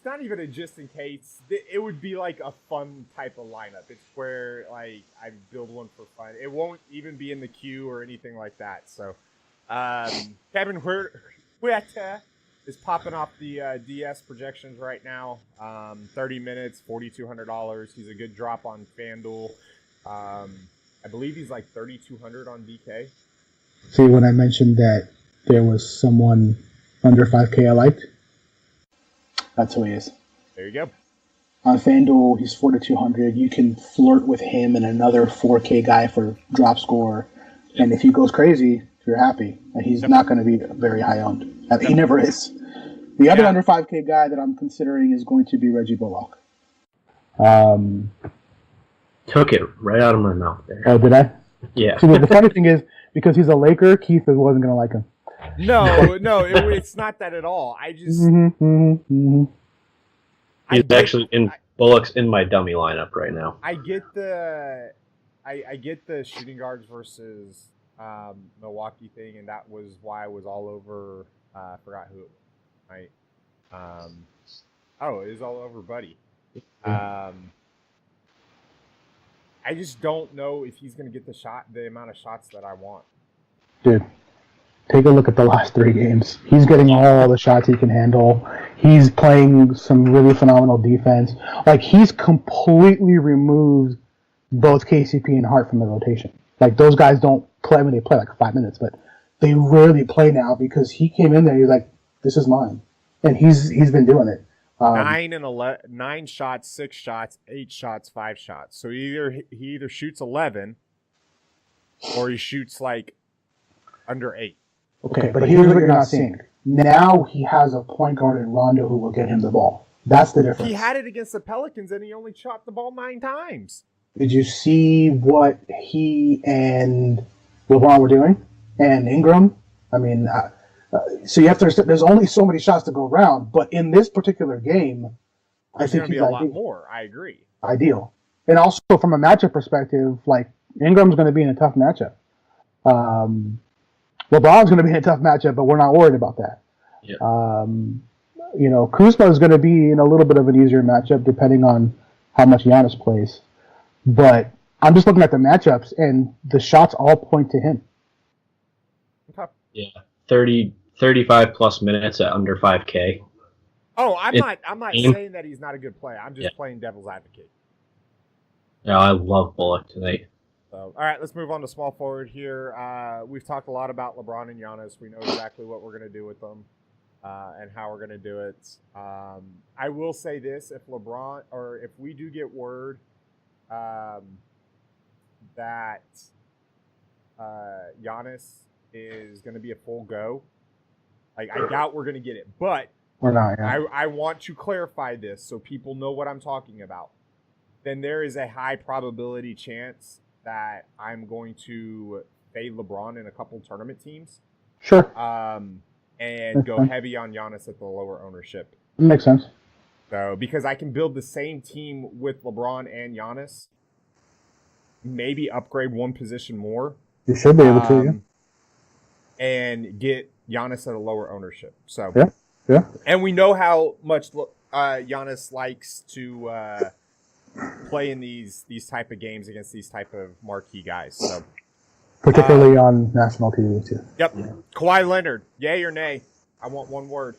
not even a just in case. It would be like a fun type of lineup. It's where like I build one for fun. It won't even be in the queue or anything like that. So, Kevin Huerta is popping off the DS projections right now. 30 minutes, $4,200. He's a good drop on FanDuel. I believe he's like 3,200 on DK. See, when I mentioned that there was someone under 5K I liked, that's who he is. There you go. On FanDuel, he's 4,200. You can flirt with him and another 4K guy for drop score. And if he goes crazy, you're happy. And he's not going to be very high owned. He never is. The other under 5K guy that I'm considering is going to be Reggie Bullock. Took it right out of my mouth there. Oh, did I? Yeah. See, the funny thing is, because he's a Laker, Keith wasn't going to like him. No, it's not that at all. I just... He's actually in Bullock's in my dummy lineup right now. I get the shooting guards versus Milwaukee thing, and that was why I was all over. I forgot who. Right. It was all over Buddy. I just don't know if he's going to get the amount of shots that I want. Dude, take a look at the last 3 games. He's getting all the shots he can handle. He's playing some really phenomenal defense. Like, he's completely removed both KCP and Hart from the rotation. Like, those guys don't play. I mean, they play like 5 minutes, but they rarely play now because he came in there. He's like, "This is mine," and he's been doing it. 9 shots, 6 shots, 8 shots, 5 shots. So he either shoots 11 or he shoots like under 8. Okay, but here's what you're not seeing. Now he has a point guard in Rondo who will get him the ball. That's the difference. He had it against the Pelicans and he only shot the ball 9 times. Did you see what he and LeBron were doing? And Ingram? I mean, so you have to understand, there's only so many shots to go around, but in this particular game, I think he's going to be a lot more. I agree. Ideal. And also from a matchup perspective, like, Ingram's going to be in a tough matchup. LeBron's going to be in a tough matchup, but we're not worried about that. Yeah. Kuzma is going to be in a little bit of an easier matchup depending on how much Giannis plays. But I'm just looking at the matchups, and the shots all point to him. Okay. Yeah, 35 plus minutes at under 5K. Oh, I'm not saying that he's not a good player. I'm just playing devil's advocate. Yeah, I love Bullock tonight. So, all right, let's move on to small forward here. We've talked a lot about LeBron and Giannis. We know exactly what we're going to do with them and how we're going to do it. I will say this: if we do get word that Giannis is going to be a full go, like, I doubt we're going to get it, but we're not. Yeah. I want to clarify this so people know what I'm talking about. Then there is a high probability chance that I'm going to fade LeBron in a couple tournament teams. Sure. And go heavy on Giannis at the lower ownership. Makes sense. So, because I can build the same team with LeBron and Giannis, maybe upgrade one position more. You should be able to, and get Giannis at a lower ownership. So, yeah. And we know how much Giannis likes to play in these type of games against these type of marquee guys. So, particularly on national TV too. Yep. Yeah. Kawhi Leonard, yay or nay? I want one word.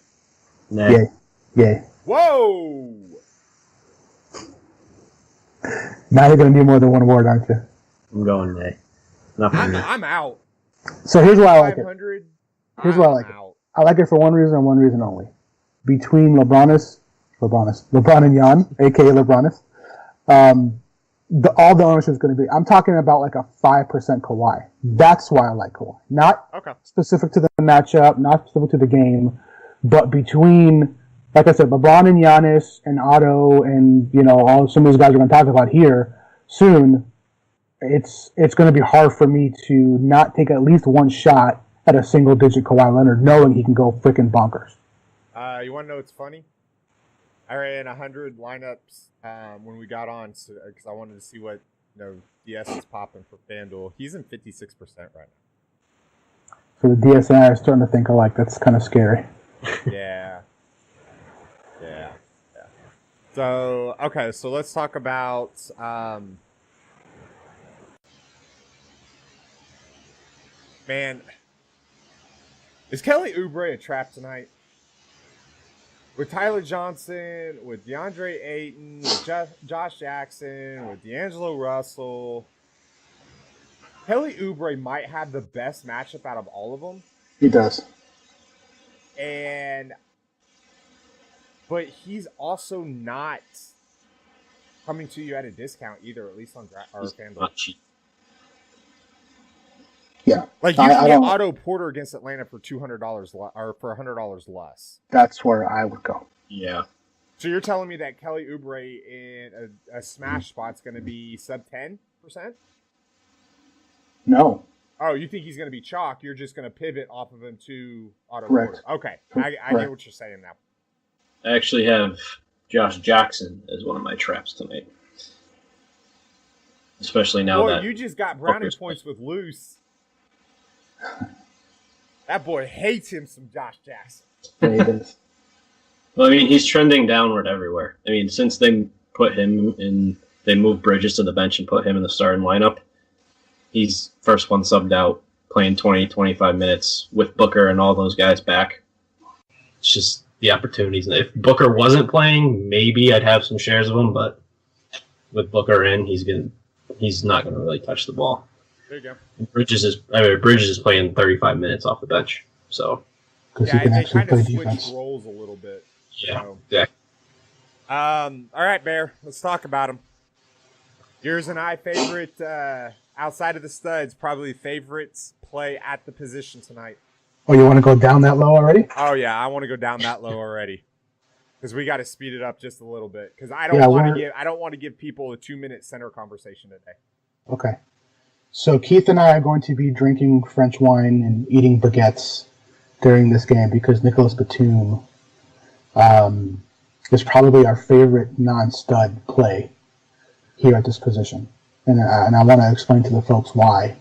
Nay. Yay. Whoa! Now you're going to do more than one word, aren't you? I'm going nay. I'm out. So here's why I like it. Here's why I like it. I like it for one reason and one reason only. Between LeBron and Jan, aka LeBronis, all the ownership is going to be. I'm talking about like a 5% Kawhi. That's why I like Kawhi. Not specific to the matchup, not specific to the game, but between, like I said, LeBron and Giannis and Otto and all some of these guys we're going to talk about here soon. it's going to be hard for me to not take at least one shot at a single-digit Kawhi Leonard, knowing he can go freaking bonkers. You want to know what's funny? I ran 100 lineups when we got on because I wanted to see what DS is popping for FanDuel. He's in 56% right now. So the DS and I are starting to think alike. That's kind of scary. Yeah. So, okay, so let's talk about man, is Kelly Oubre a trap tonight? With Tyler Johnson, with DeAndre Ayton, with Josh Jackson, with D'Angelo Russell, Kelly Oubre might have the best matchup out of all of them. He does. But he's also not coming to you at a discount either, at least on FanDuel. Yeah, like you can get Otto Porter against Atlanta for $200 or for $100 less. That's where I would go. Yeah. So you're telling me that Kelly Oubre in a smash spot's going to be sub 10%? No. Oh, you think he's going to be chalk? You're just going to pivot off of him to Otto Correct. Porter. Okay, I get what you're saying now. I actually have Josh Jackson as one of my traps tonight. Especially now that you just got brownie points with Loose. That boy hates him some Josh Jackson. Yeah, he does. Well, I mean, he's trending downward everywhere. I mean, since they put him in, they moved Bridges to the bench and put him in the starting lineup. He's first one subbed out, playing 20, 25 minutes with Booker and all those guys back. It's just the opportunities. If Booker wasn't playing, maybe I'd have some shares of him, but with Booker in, he's not going to really touch the ball. There you go. Bridges is playing 35 minutes off the bench, so yeah, they kind of switched roles a little bit. Yeah, so. yeah. All right, Bear. Let's talk about him. Yours and I favorite outside of the studs, probably favorites play at the position tonight. Oh, you want to go down that low already? Oh yeah, I want to go down that low already because we got to speed it up just a little bit because I don't want to give people a 2-minute center conversation today. Okay. So Keith and I are going to be drinking French wine and eating baguettes during this game because Nicolas Batum is probably our favorite non-stud play here at this position. And I want to explain to the folks why.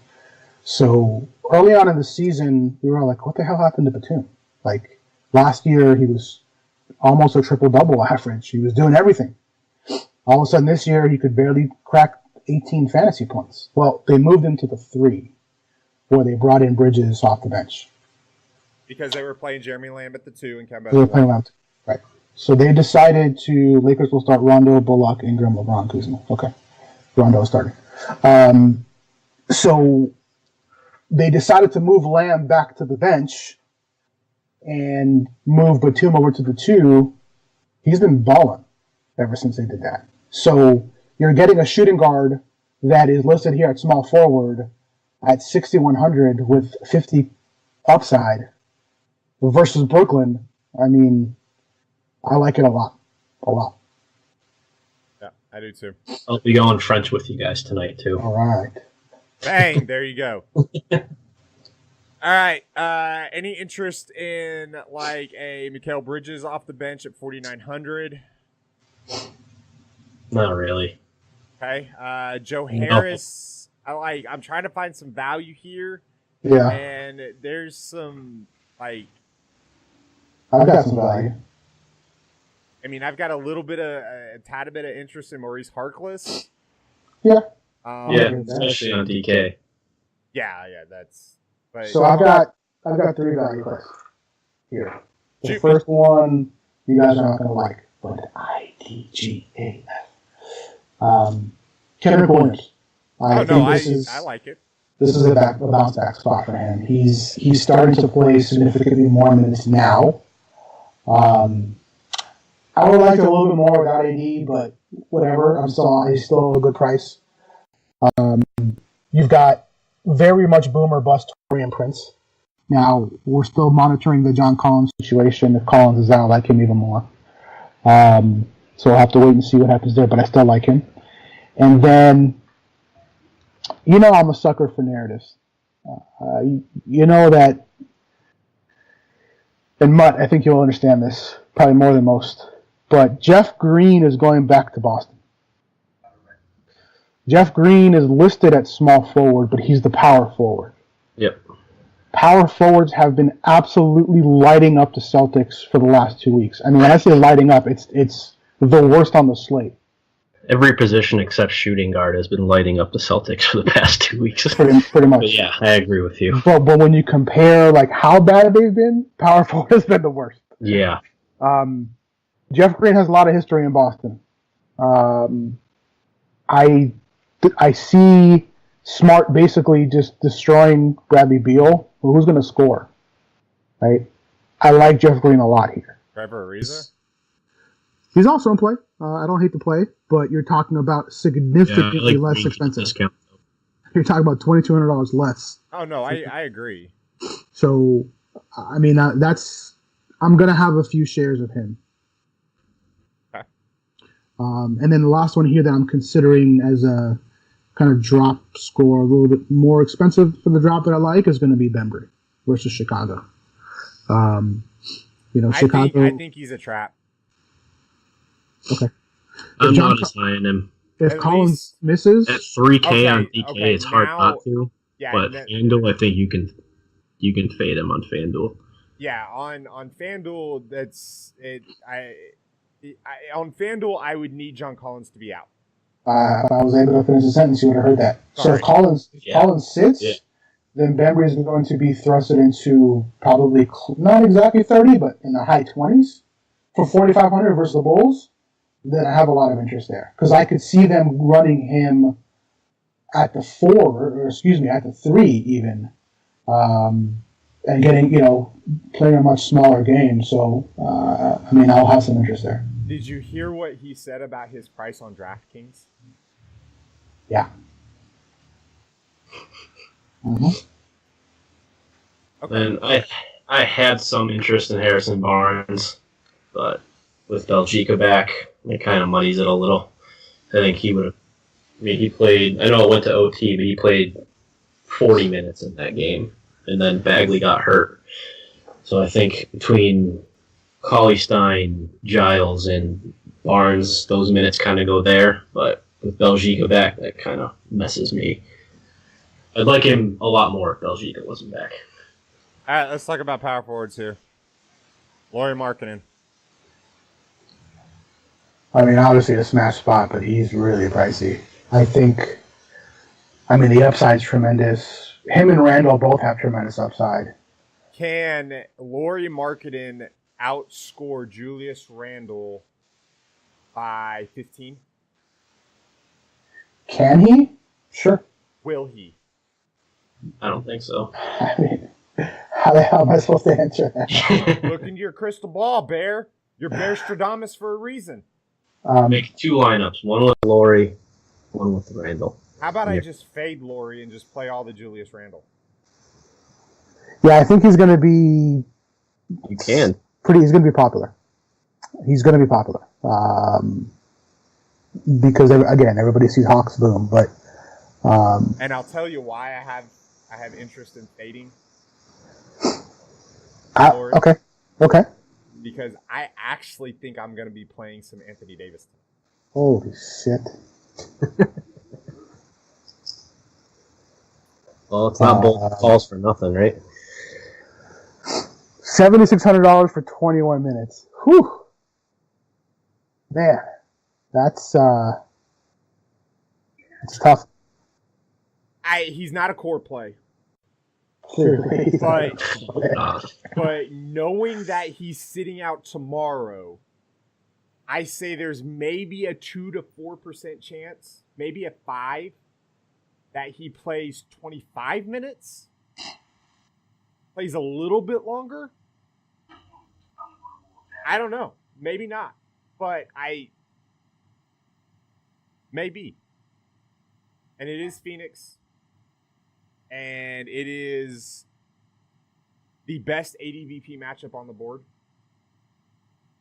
So early on in the season, we were like, what the hell happened to Batum? Like last year, he was almost a triple-double average. He was doing everything. All of a sudden this year, he could barely crack 18 fantasy points. Well, they moved him to the 3, where they brought in Bridges off the bench. Because they were playing Jeremy Lamb at the 2 and Kemba. They were playing Lamb, right. So they decided Lakers will start Rondo, Bullock, Ingram, LeBron, Kuzma. Okay. Rondo starting. So they decided to move Lamb back to the bench and move Batum over to the 2. He's been balling ever since they did that. So you're getting a shooting guard that is listed here at small forward at 6,100 with 50 upside versus Brooklyn. I mean, I like it a lot. Yeah, I do too. I'll be going French with you guys tonight too. All right. Bang, there you go. All right. Any interest in like a Mikal Bridges off the bench at 4,900? Not really. Okay. Joe Harris. No. I'm trying to find some value here. Yeah. And there's some I've got some value. I mean, I've got a little bit of a tad bit of interest in Maurice Harkless. Yeah. Especially on DK. Yeah, that's. But, so I've got 3 value plays here. The first one you guys are not going to like, but IDGAF. Kendrick Williams. I like it. This is a bounce back spot for him. He's starting to play significantly more minutes now. I would like a little bit more without AD, but whatever. He's still a good price. You've got very much boom or bust Torian Prince. Now, we're still monitoring the John Collins situation. If Collins is out, I like him even more. So I'll have to wait and see what happens there, but I still like him. And then You know I'm a sucker for narratives. You know that, and Mutt, I think you'll understand this probably more than most, but Jeff Green is going back to Boston. Jeff Green is listed at small forward, but he's the power forward. Yep. Power forwards have been absolutely lighting up the Celtics for the last 2 weeks. I mean, when I say lighting up, it's the worst on the slate. Every position except shooting guard has been lighting up the Celtics for the past 2 weeks. Pretty much. But yeah, I agree with you. But when you compare like how bad they've been, power forward has been the worst. Yeah. Jeff Green has a lot of history in Boston. I see Smart basically just destroying Bradley Beal. Well, who's going to score? Right? I like Jeff Green a lot here. Trevor Ariza? He's also in play. I don't hate the play, but you're talking about significantly less expensive. Discount. You're talking about $2,200 less. Oh, no, I agree. So, I mean, I'm going to have a few shares of him. Okay. And then the last one here that I'm considering as a kind of drop score, a little bit more expensive for the drop that I like, is going to be Bembry versus Chicago. Chicago. I think he's a trap. Okay. I'm not as high on him. If Collins misses at 3K on DK, it's hard not to. Yeah, but FanDuel, I think you can fade him on FanDuel. Yeah, on FanDuel, that's it. On FanDuel, I would need John Collins to be out. If I was able to finish the sentence, you would have heard that. Sorry. So if Collins sits, then Bembry is going to be thrusted into probably not exactly 30, but in the high 20s for 4,500 versus the Bulls. Then I have a lot of interest there because I could see them running him at the 4, or excuse me, at the 3 even, and getting playing a much smaller game. So I'll have some interest there. Did you hear what he said about his price on DraftKings? Yeah. Mm-hmm. Okay. And I had some interest in Harrison Barnes, but with Belgica back, it kind of muddies it a little. I think he would have. I mean, he played. I know it went to OT, but he played 40 minutes in that game, and then Bagley got hurt. So I think between Cauley-Stein, Giles, and Barnes, those minutes kind of go there. But with Belgica back, that kind of messes me. I'd like him a lot more if Belgica wasn't back. All right, let's talk about power forwards here. Lauri Markkanen. I mean, obviously a smash spot, but he's really pricey. The upside's tremendous. Him and Randall both have tremendous upside. Can Lauri Markkanen outscore Julius Randle by 15? Can he? Sure. Will he? I don't think so. I mean, how the hell am I supposed to answer that? Look into your crystal ball, Bear. You're Bear Stradamus for a reason. Make 2 lineups, one with Lauri, one with Randall. How about I just fade Lauri and just play all the Julius Randle? Yeah, I think he's going to be... You can. He's going to be popular. He's going to be popular. Because, again, everybody sees Hawks boom, but... and I'll tell you why I have interest in fading Lauri. Okay. Because I actually think I'm going to be playing some Anthony Davis. Holy shit. Well, it's not both calls for nothing, right? $7,600 for 21 minutes. Whew. Man, that's tough. He's not a core play. Clearly. But knowing that he's sitting out tomorrow, I say there's maybe a 2 to 4% chance, maybe a 5, that he plays 25 minutes, plays a little bit longer. I don't know. Maybe not. But maybe. And it is Phoenix. And it is the best ADVP matchup on the board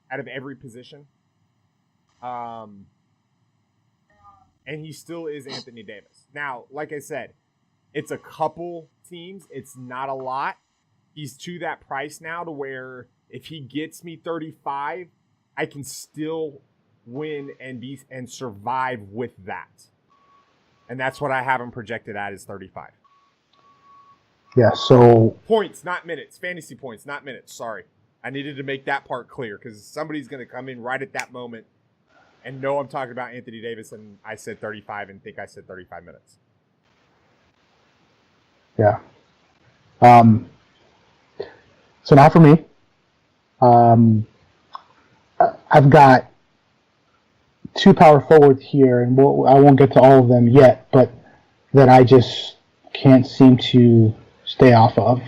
out of every position. and he still is Anthony Davis. Now, like I said, it's a couple teams. It's not a lot. He's to that price now to where if he gets me 35, I can still win and survive with that. And that's what I have him projected at is 35. Yeah, so points, not minutes. Fantasy points, not minutes. Sorry. I needed to make that part clear because somebody's going to come in right at that moment and know I'm talking about Anthony Davis and I said 35 and think I said 35 minutes. Yeah. So now for me, I've got two power forwards here, and I won't get to all of them yet, but that I just can't seem to stay off of.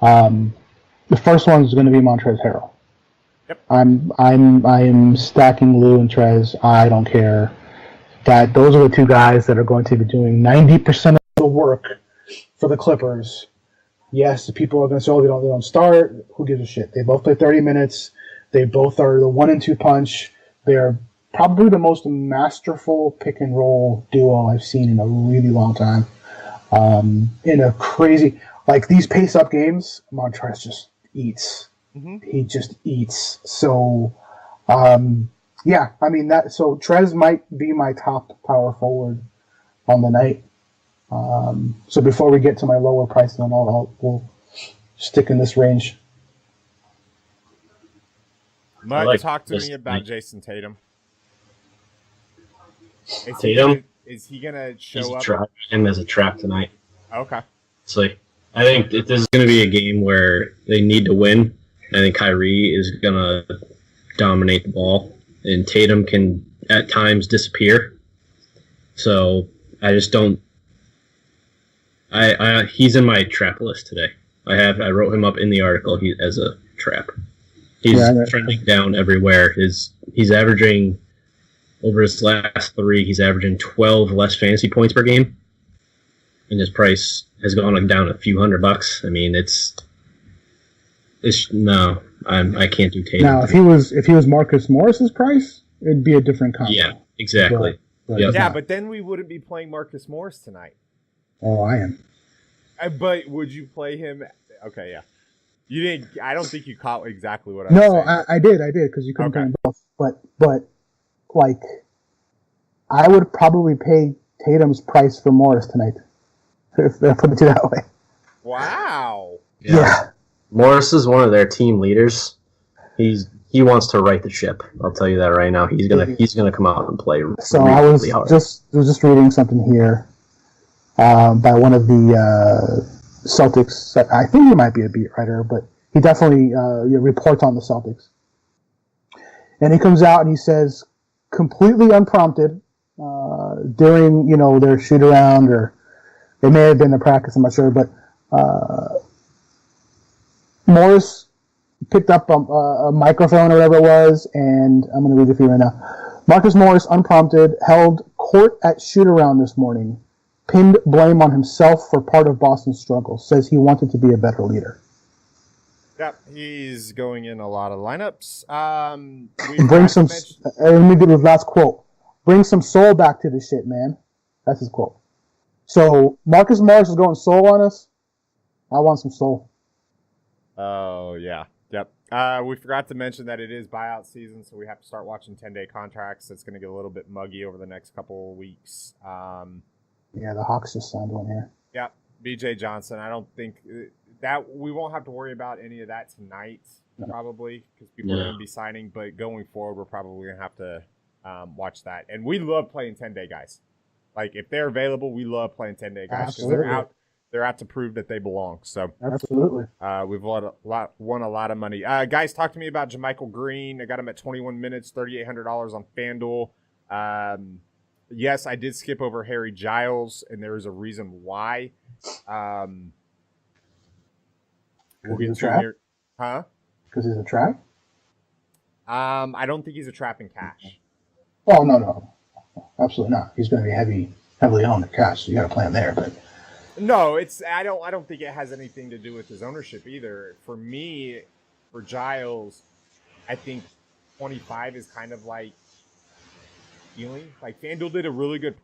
The first one is going to be Montrezl Harrell. Yep. I am stacking Lou and Trez. I don't care. Those are the two guys that are going to be doing 90% of the work for the Clippers. Yes, the people are going to say, "Oh, they don't start." Who gives a shit? They both play 30 minutes. They both are the 1-2 punch. They're probably the most masterful pick and roll duo I've seen in a really long time. In a crazy, like these pace up games, Montrezl just eats. Mm-hmm. He just eats. So, yeah, I mean that. So Trez might be my top power forward on the night. So before we get to my lower price, then we'll stick in this range. Mike, talk to me about Jason Tatum. Is he gonna show up? Him as a trap tonight. Okay. So I think this is going to be a game where they need to win. I think Kyrie is going to dominate the ball, and Tatum can at times disappear. So I just don't. He's in my trap list today. I wrote him up in the article as a trap. He's trending down everywhere. He's averaging over his last 3. He's averaging 12 less fantasy points per game, and his price has gone down a few $100. I mean, no. I can't do Tatum. Now, if he was Marcus Morris's price, it'd be a different combo. Yeah, exactly. But then we wouldn't be playing Marcus Morris tonight. Oh, I am. But would you play him? Okay, yeah. You didn't. I don't think you caught exactly what I was saying. No, I did, because you couldn't play them both. But like, I would probably pay Tatum's price for Morris tonight. If I put it that way. Wow. Yeah. Morris is one of their team leaders. He wants to right the ship. I'll tell you that right now. He's gonna come out and play. So really I was hard. just reading something here by one of the Celtics. I think he might be a beat writer, but he definitely reports on the Celtics. And he comes out and he says, completely unprompted, during their shoot around, or it may have been the practice, I'm not sure, but Morris picked up a microphone or whatever it was, and I'm going to read it for you right now. Marcus Morris, unprompted, held court at shoot around this morning, pinned blame on himself for part of Boston's struggle, says he wanted to be a better leader. Yep, he's going in a lot of lineups. Let me get his last quote. Bring some soul back to this shit, man. That's his quote. So Marcus Morris is going soul on us. I want some soul. Oh, yeah. Yep. We forgot to mention that it is buyout season, so we have to start watching 10-day contracts. It's going to get a little bit muggy over the next couple of weeks. Yeah, the Hawks just signed one here. Yep. BJ Johnson. I don't think that we won't have to worry about any of that tonight, probably, because people are going to be signing. But going forward, we're probably going to have to watch that. And we love playing 10-day guys. Like, if they're available, we love playing 10-day guys because they're out to prove that they belong. So absolutely, we've won a lot of money. Guys, talk to me about JaMychal Green. I got him at 21 minutes, $3,800 on FanDuel. Yes, I did skip over Harry Giles, and there is a reason why. We'll get to here, huh? Because he's a trap. I don't think he's a trap in cash. Oh no, absolutely not. He's going to be heavily owned in cash, so you got to play him there, but. No, I don't think it has anything to do with his ownership either. For me, for Giles, I think 25 is kind of like feeling. Like Fanduel did a really good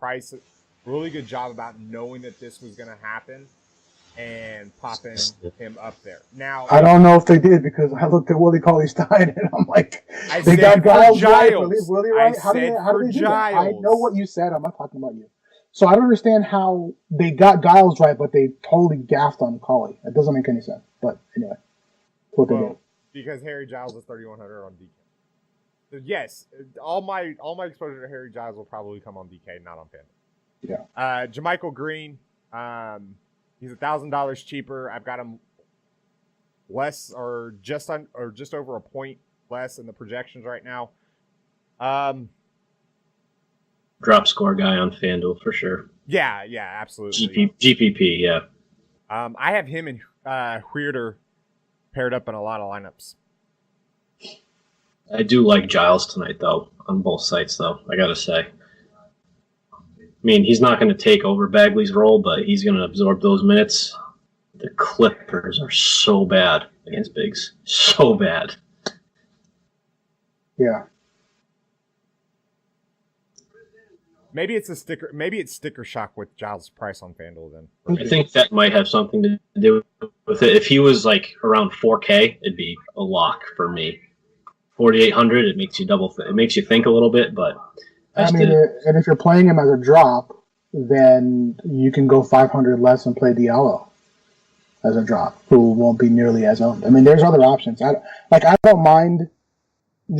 job about knowing that this was going to happen and popping him up there. Now I don't know if they did because I looked at Willie Cauley-Stein and I'm like, they got Giles right, Willie right. How do they do that? I know what you said. I'm not talking about you. So I don't understand how they got Giles right, but they totally gaffed on Cauley. That doesn't make any sense. But anyway, that's what they did. Because Harry Giles is 3,100 on DK. So yes, all my exposure to Harry Giles will probably come on DK, not on Fanduel. Yeah. Jermichael Green, he's $1,000 cheaper. I've got him less or just over a point less in the projections right now. Drop score guy on Fanduel for sure. Yeah, absolutely. GPP, yeah. I have him and Weirder paired up in a lot of lineups. I do like Giles tonight, though, on both sites, though, I got to say. I mean, he's not going to take over Bagley's role, but he's going to absorb those minutes. The Clippers are so bad against bigs. So bad. Yeah. Maybe it's sticker shock with Giles' price on Fanduel then. I think that might have something to do with it. If he was like around 4K, it'd be a lock for me. 4,800, it makes you it makes you think a little bit, but and if you're playing him as a drop, then you can go 500 less and play Diallo as a drop, who won't be nearly as owned. I mean, there's other options. I don't mind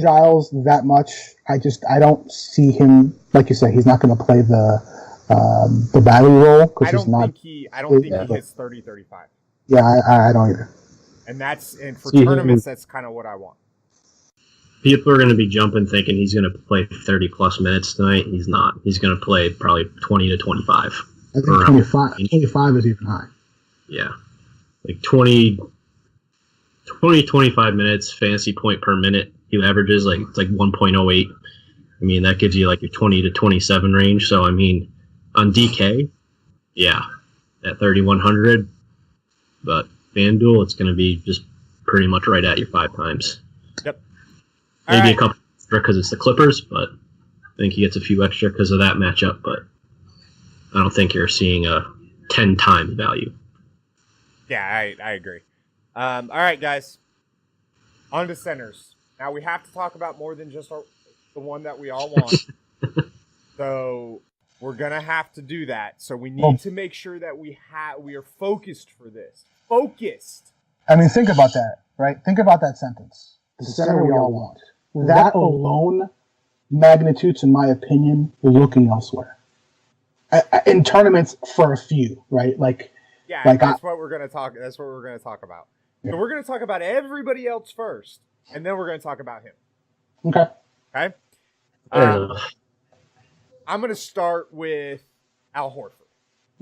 Giles that much. I don't see him, like you said, he's not going to play the Bagley role because he's not. I don't think he hits 30, 35. Yeah, I don't either. And for tournaments, that's kind of what I want. People are going to be jumping thinking he's going to play 30-plus minutes tonight. He's not. He's going to play probably 20 to 25. I think 25 is even high. Yeah. Like 20, 25 minutes, fantasy point per minute. He averages like 1.08. I mean, that gives you like your 20 to 27 range. So, I mean, on DK, yeah, at 3,100. But FanDuel, it's going to be just pretty much right at your 5 times. Yep. Maybe a couple extra because it's the Clippers, but I think he gets a few extra because of that matchup. But I don't think you're seeing a 10 times value. Yeah, I agree. All right, guys. On to centers. Now, we have to talk about more than just the one that we all want. So we're going to have to do that. So we need to make sure that we are focused for this. Focused. I mean, think about that, right? Think about that sentence. The center we all want. That alone magnitudes, in my opinion, looking elsewhere. In tournaments for a few, right? That's what we're going to talk. That's what we're going to talk about. Yeah. So we're going to talk about everybody else first, and then we're going to talk about him. Okay. Okay. I'm going to start with Al Horford.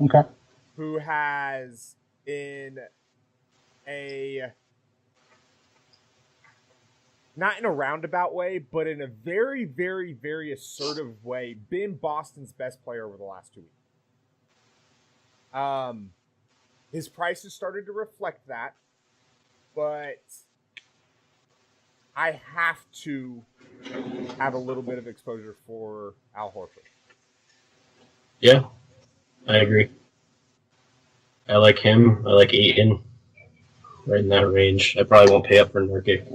Okay. Who has not in a roundabout way, but in a very, very, very assertive way, been Boston's best player over the last 2 weeks. His price has started to reflect that, but I have to have a little bit of exposure for Al Horford. Yeah, I agree. I like him. I like Ayton. Right in that range. I probably won't pay up for Nurkic.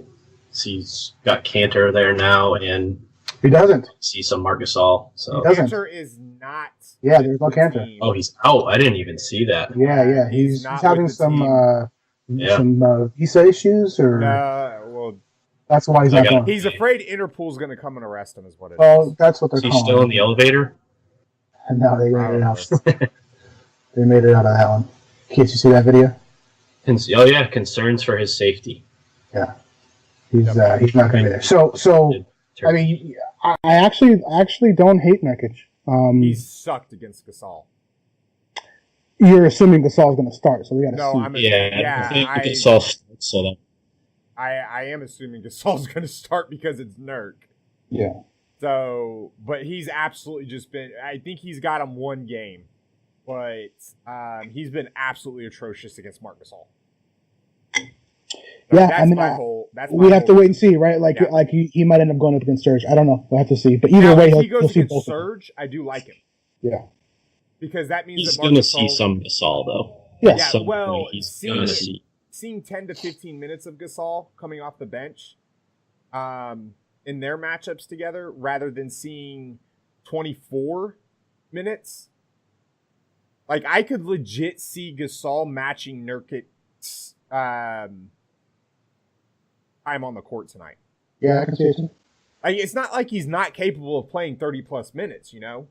He's got Cantor there now, and he doesn't see some Marc Gasol. So Cantor is not. Yeah, there's no Cantor. Oh, he's out. I didn't even see that. Yeah. He's having some visa issues, or that's why he's not going. He's afraid Interpol's going to come and arrest him. Is what it is. Oh, that's what they're calling. He's still in the elevator. No, they made it out. They made it out of that one. Can't you see that video? Oh yeah, concerns for his safety. Yeah, he's not going to be there. So I mean, I actually don't hate Nurkic. He sucked against Gasol. You're assuming Gasol's going to start, so we got to see. I think Gasol starts. So I am assuming Gasol's going to start because it's Nurk. Yeah. So, but he's absolutely just been. I think he's got him one game, but he's been absolutely atrocious against Marc Gasol. So Yeah, that's I mean, we have to wait and see, right? Like, he might end up going up against Surge. I don't know. We'll have to see. But either way, if he goes see against both Surge, I do like him. Yeah, because that means he's that going to see some Gasol though. Yeah. Well, seeing 10 to 15 minutes of Gasol coming off the bench, in their matchups together, rather than seeing 24 minutes. Like, I could legit see Gasol matching Nurkic's time on the court tonight. Yeah, I can see it. Like, it's not like he's not capable of playing 30-plus minutes, you know?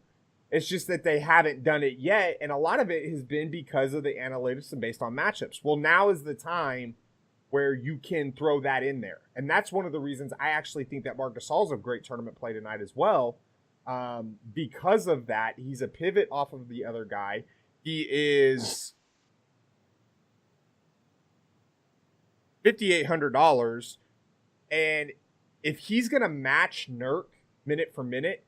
It's just that they haven't done it yet, and a lot of it has been because of the analytics and based on matchups. Well, now is the time where you can throw that in there. And that's one of the reasons I actually think that Marc Gasol's a great tournament play tonight as well. Because of that, he's a pivot off of the other guy. He is $5,800, and if he's going to match Nurk minute for minute,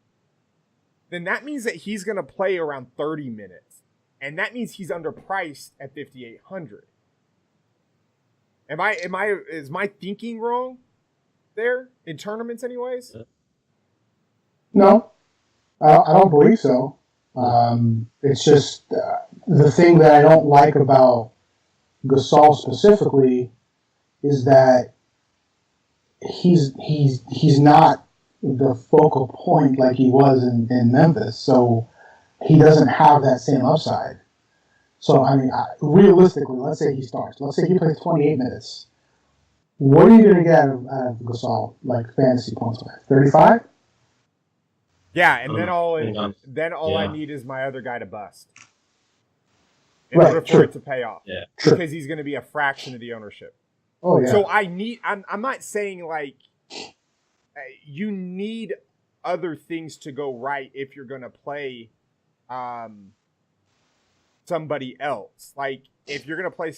then that means that he's going to play around 30 minutes. And that means he's underpriced at 5,800. Is my thinking wrong there in tournaments anyways? No, I don't believe so. It's just the thing that I don't like about Gasol specifically is that he's not the focal point like he was in Memphis, so he doesn't have that same upside. So, I mean, realistically, let's say he starts. Let's say he plays 28 minutes. What are you going to get out of Gasol, like fantasy points? 35? Yeah, and then all I need is my other guy to bust in Right, order for it to pay off. Yeah, because he's going to be a fraction of the ownership. Oh yeah. So I'm not saying like you need other things to go right if you're going to play somebody else. Like if you're going to play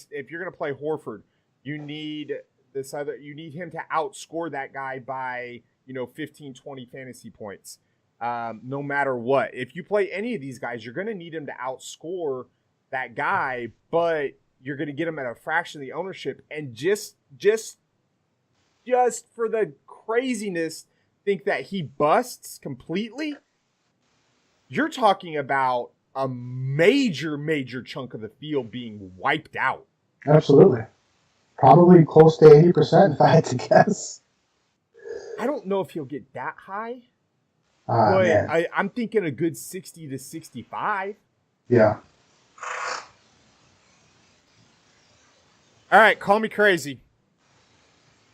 Horford, you need him to outscore that guy by, 15, 20 fantasy points. No matter what. If you play any of these guys, you're going to need him to outscore that guy, but you're going to get him at a fraction of the ownership. And just for the craziness, think that he busts completely. You're talking about a major, major chunk of the field being wiped out. Absolutely. Probably close to 80% if I had to guess. I don't know if he'll get that high. But I'm thinking a good 60 to 65. Yeah. All right, call me crazy.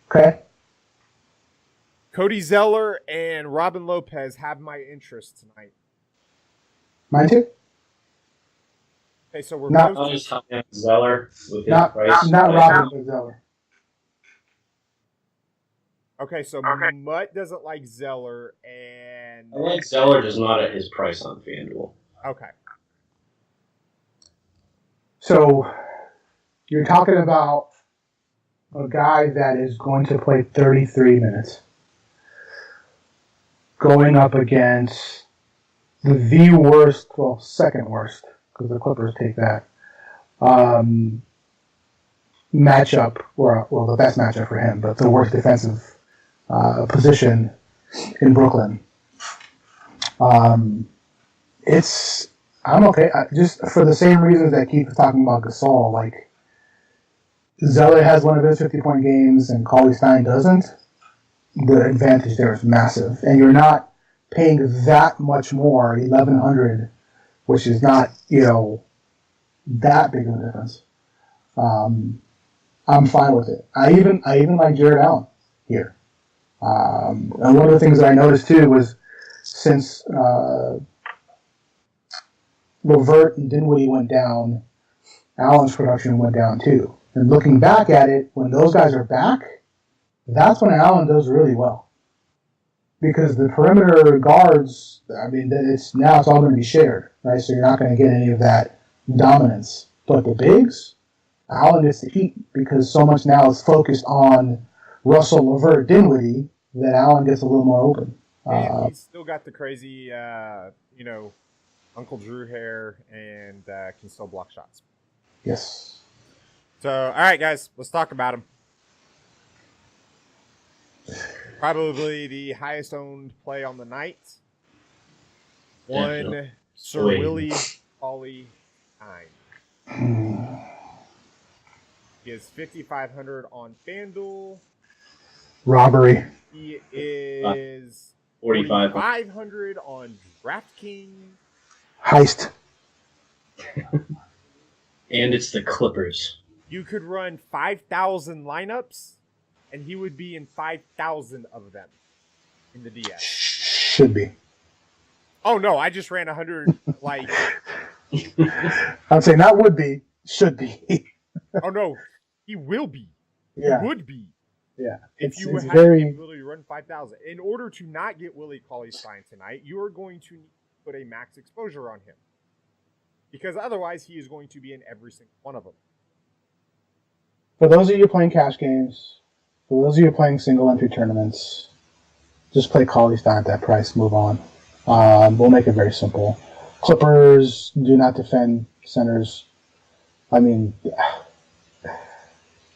Okay. Cody Zeller and Robin Lopez have my interest tonight. Mine too? Okay, so we're not just Zeller with his not, price. Not Robin, but Zeller. Okay, so Mutt doesn't like Zeller, and I like Zeller, just not at his price on FanDuel. Okay. So you're talking about a guy that is going to play 33 minutes, going up against the worst, well, second worst, because the Clippers take that matchup, or well, the best matchup for him, but the worst defensive position in Brooklyn. I'm okay. Just for the same reasons that Keith was talking about Gasol, like Zeller has one of his 50-point games and Cauley-Stein doesn't. The advantage there is massive, and you're not paying that much more, $1,100, which is not that big of a difference. I'm fine with it. I even like Jared Allen here. And one of the things that I noticed too was since LeVert and Dinwiddie went down, Allen's production went down too. And looking back at it, when those guys are back, that's when Allen does really well. Because the perimeter guards, I mean, it's all going to be shared, right? So you're not going to get any of that dominance. But the bigs, Allen gets to eat because so much now is focused on Russell, LeVert, Dinwiddie that Allen gets a little more open. And he's still got the crazy, Uncle Drew hair and can still block shots. Yes. So, all right, guys, let's talk about him. Probably the highest owned play on the night. One Definitely. Sir Willie Cauley-Stein. He is 5,500 on FanDuel. Robbery. He is 4,500 on DraftKings. Heist. And it's the Clippers. You could run 5,000 lineups, and he would be in 5,000 of them in the DS. Should be. Oh, no, I just ran 100, I'd say not would be, should be. Oh, no, he will be. Yeah. He would be. Yeah. If you it's had very... the ability to run 5,000. In order to not get Willie Cauley-Stein tonight, you are going to need to put a max exposure on him. Because otherwise, he is going to be in every single one of them. For those of you playing cash games, for those of you playing single entry tournaments, just play Cauley-Stein at that price, move on. We'll make it very simple. Clippers do not defend centers. I mean,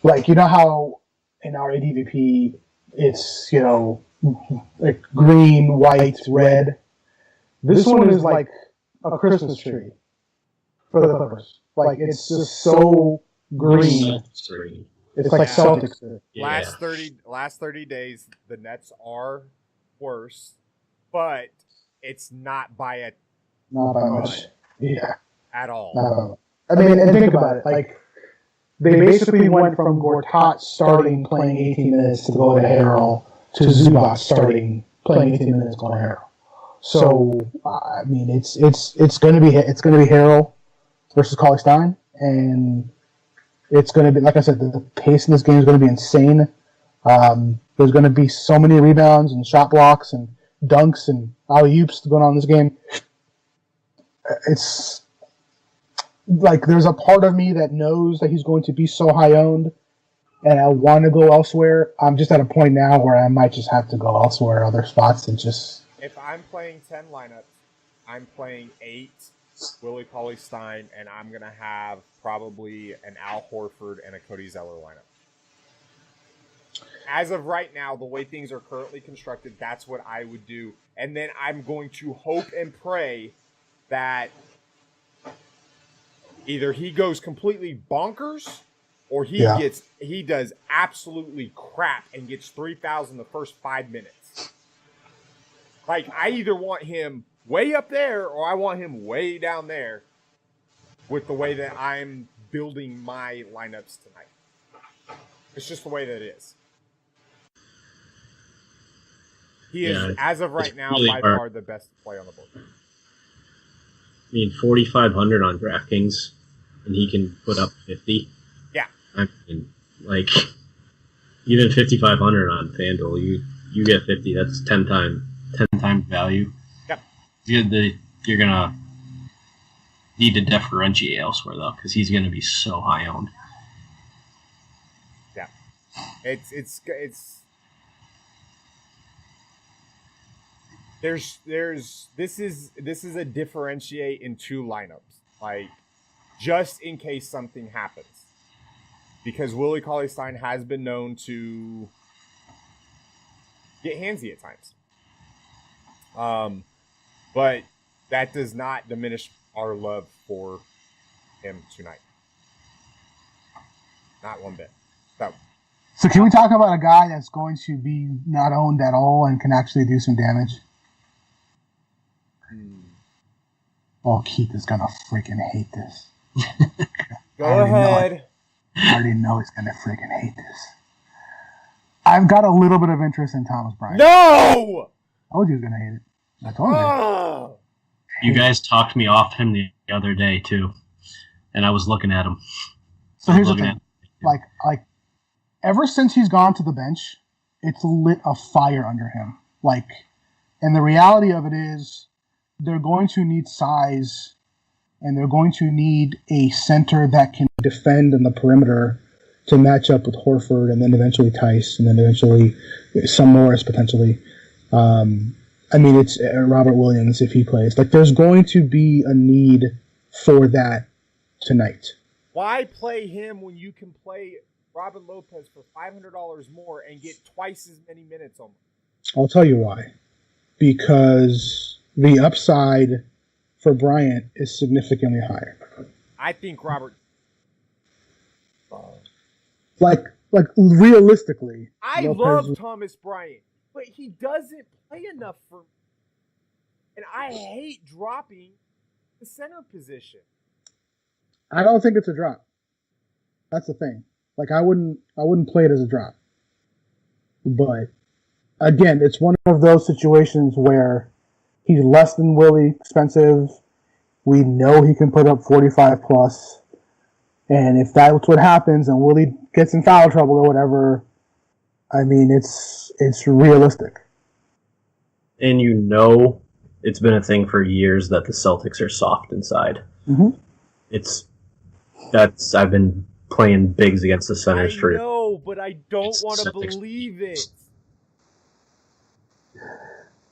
like, you know how in our ADVP it's, like green, white, red? This one is like a Christmas tree for the Clippers. Like, it's just so green. It's like Celtics. Yeah. Last 30 days, the Nets are worse, but it's not by much. Yeah. at all. Not by much. I mean, and think about it. Like, they basically went from Gortat starting playing 18 minutes to go to Harrell to Zubac starting playing 18 minutes going to Harrell. So I mean, it's going to be Harrell versus Cauley-Stein, and it's going to be, like I said, the pace in this game is going to be insane. There's going to be so many rebounds and shot blocks and dunks and alley-oops going on in this game. It's like there's a part of me that knows that he's going to be so high owned, and I want to go elsewhere. I'm just at a point now where I might just have to go elsewhere, other spots, and just. If I'm playing 10 lineups, I'm playing 8 Willie Cauley-Stein, and I'm going to have probably an Al Horford and a Cody Zeller lineup. As of right now, the way things are currently constructed, that's what I would do. And then I'm going to hope and pray that either he goes completely bonkers or he does absolutely crap and gets 3,000 the first 5 minutes. Like, I either want him way up there or I want him way down there with the way that I'm building my lineups tonight. It's just the way that it is. He is, as of right now, really by far the best play on the board. I mean, 4,500 on DraftKings, and he can put up 50. Yeah. I mean, like, even 5,500 on FanDuel, you get 50. That's 10 times value. Yep. You're gonna need to differentiate elsewhere though, because he's gonna be so high owned. Yeah. It's this is a differentiate in 2 lineups, like, just in case something happens, because Willie Cauley-Stein has been known to get handsy at times. But that does not diminish our love for him tonight. Not one bit. So can we talk about a guy that's going to be not owned at all and can actually do some damage? Oh, Keith is going to freaking hate this. Go ahead. I already know he's going to freaking hate this. I've got a little bit of interest in Thomas Bryant. No! I told you he was going to hate it. I told you. You guys talked me off him the other day, too. And I was looking at him. So here's the thing. Like, ever since he's gone to the bench, it's lit a fire under him. Like, and the reality of it is they're going to need size, and they're going to need a center that can defend in the perimeter to match up with Horford, and then eventually Tice, and then eventually some Morris potentially. I mean, it's Robert Williams if he plays. Like, there's going to be a need for that tonight. Why play him when you can play Robin Lopez for $500 more and get twice as many minutes on him? I'll tell you why. Because the upside for Bryant is significantly higher. I think Robert. Like realistically. I love Thomas Bryant, but he doesn't play enough for me. And I hate dropping the center position. I don't think it's a drop. That's the thing. Like I wouldn't play it as a drop. But again, it's one of those situations where he's less than Willie expensive. We know he can put up 45 plus. And if that's what happens and Willie gets in foul trouble or whatever, I mean, it's realistic. And you know it's been a thing for years that the Celtics are soft inside. Mm-hmm. I've been playing bigs against the centers for... I know, but I don't want to believe it.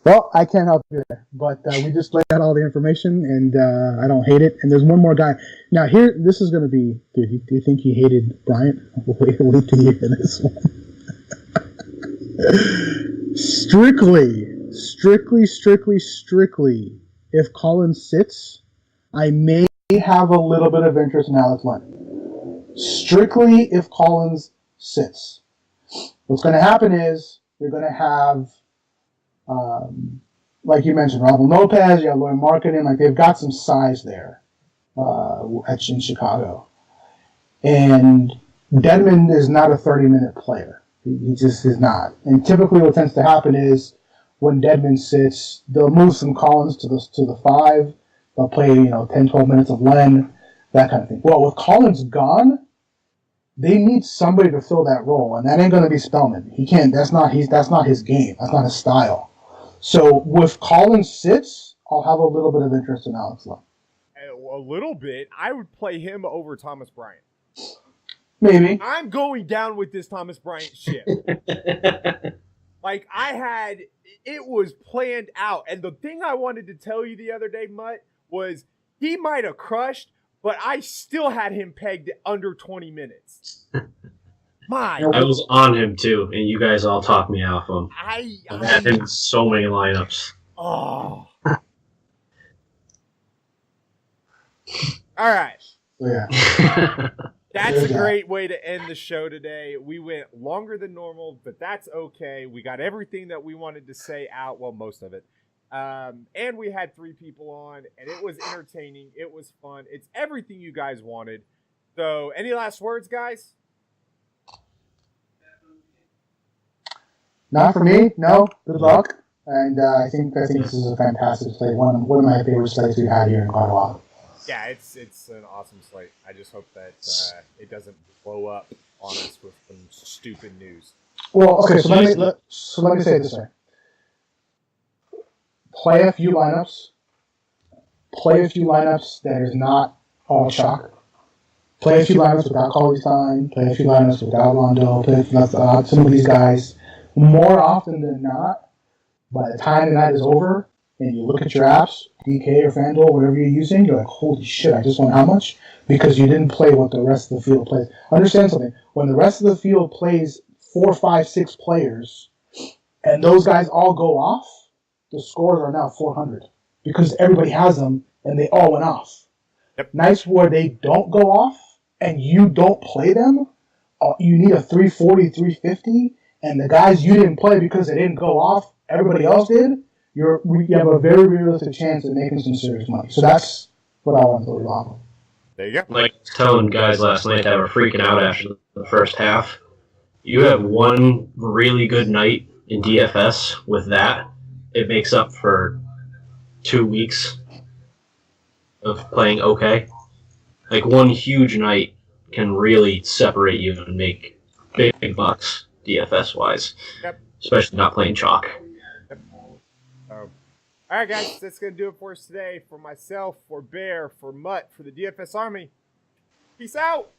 Well, I can't help you there, but we just laid out all the information, and I don't hate it. And there's one more guy. Now, here, this is going to be... Dude, do you think he hated Bryant? Wait till you hear this one. Strictly, if Collins sits, I may have a little bit of interest in Alex Len. Strictly if Collins sits. What's going to happen is you're going to have... like you mentioned, Robin Lopez, you have Lauren Marketing, like they've got some size there in Chicago. And Dedmon is not a 30-minute player. He just is not. And typically what tends to happen is when Dedmon sits, they'll move some Collins to the 5. They'll play, 10, 12 minutes of Len, that kind of thing. Well, with Collins gone, they need somebody to fill that role, and that ain't going to be Spellman. He can't. That's not his game. That's not his style. So with Collins sits, I'll have a little bit of interest in Alex Len. A little bit. I would play him over Thomas Bryant. Maybe. I'm going down with this Thomas Bryant shit. Like, it was planned out. And the thing I wanted to tell you the other day, Mutt, was he might have crushed, but I still had him pegged at under 20 minutes. I was on him, too, and you guys all talked me off him. I had him in so many lineups. Oh. All right. Yeah. That's a great way to end the show today. We went longer than normal, but that's okay. We got everything that we wanted to say out. Well, most of it. And we had 3 people on, and it was entertaining. It was fun. It's everything you guys wanted. So, any last words, guys? Not for me. No. Good luck. And I think this is a fantastic slate. One of my favorite slates we've had here in quite a while. Yeah, it's an awesome slate. I just hope that it doesn't blow up on us with some stupid news. Well, okay, so let me say it this way. Play a few lineups that is not all chalk. Play a few lineups without Cauley-Stein. Play a few lineups without Rondo. Play without some of these guys. More often than not, by the time the night is over and you look at your apps, DK or Fanduel, whatever you're using, you're like, holy shit, I just won how much? Because you didn't play what the rest of the field plays. Understand something. When the rest of the field plays 4, 5, 6 players, and those guys all go off, the scores are now 400. Because everybody has them, and they all went off. Yep. Nights where they don't go off, and you don't play them, you need a 340, 350, and the guys you didn't play because they didn't go off, everybody else did, you have a very realistic chance of making some serious money. So that's what I want to leave off. There you go. Like telling guys last night that were freaking out after the first half, you have one really good night in DFS with that. It makes up for 2 weeks of playing okay. Like one huge night can really separate you and make big bucks DFS-wise. Yep. Especially not playing chalk. All right, guys, that's going to do it for us today. For myself, for Bear, for Mutt, for the DFS Army. Peace out.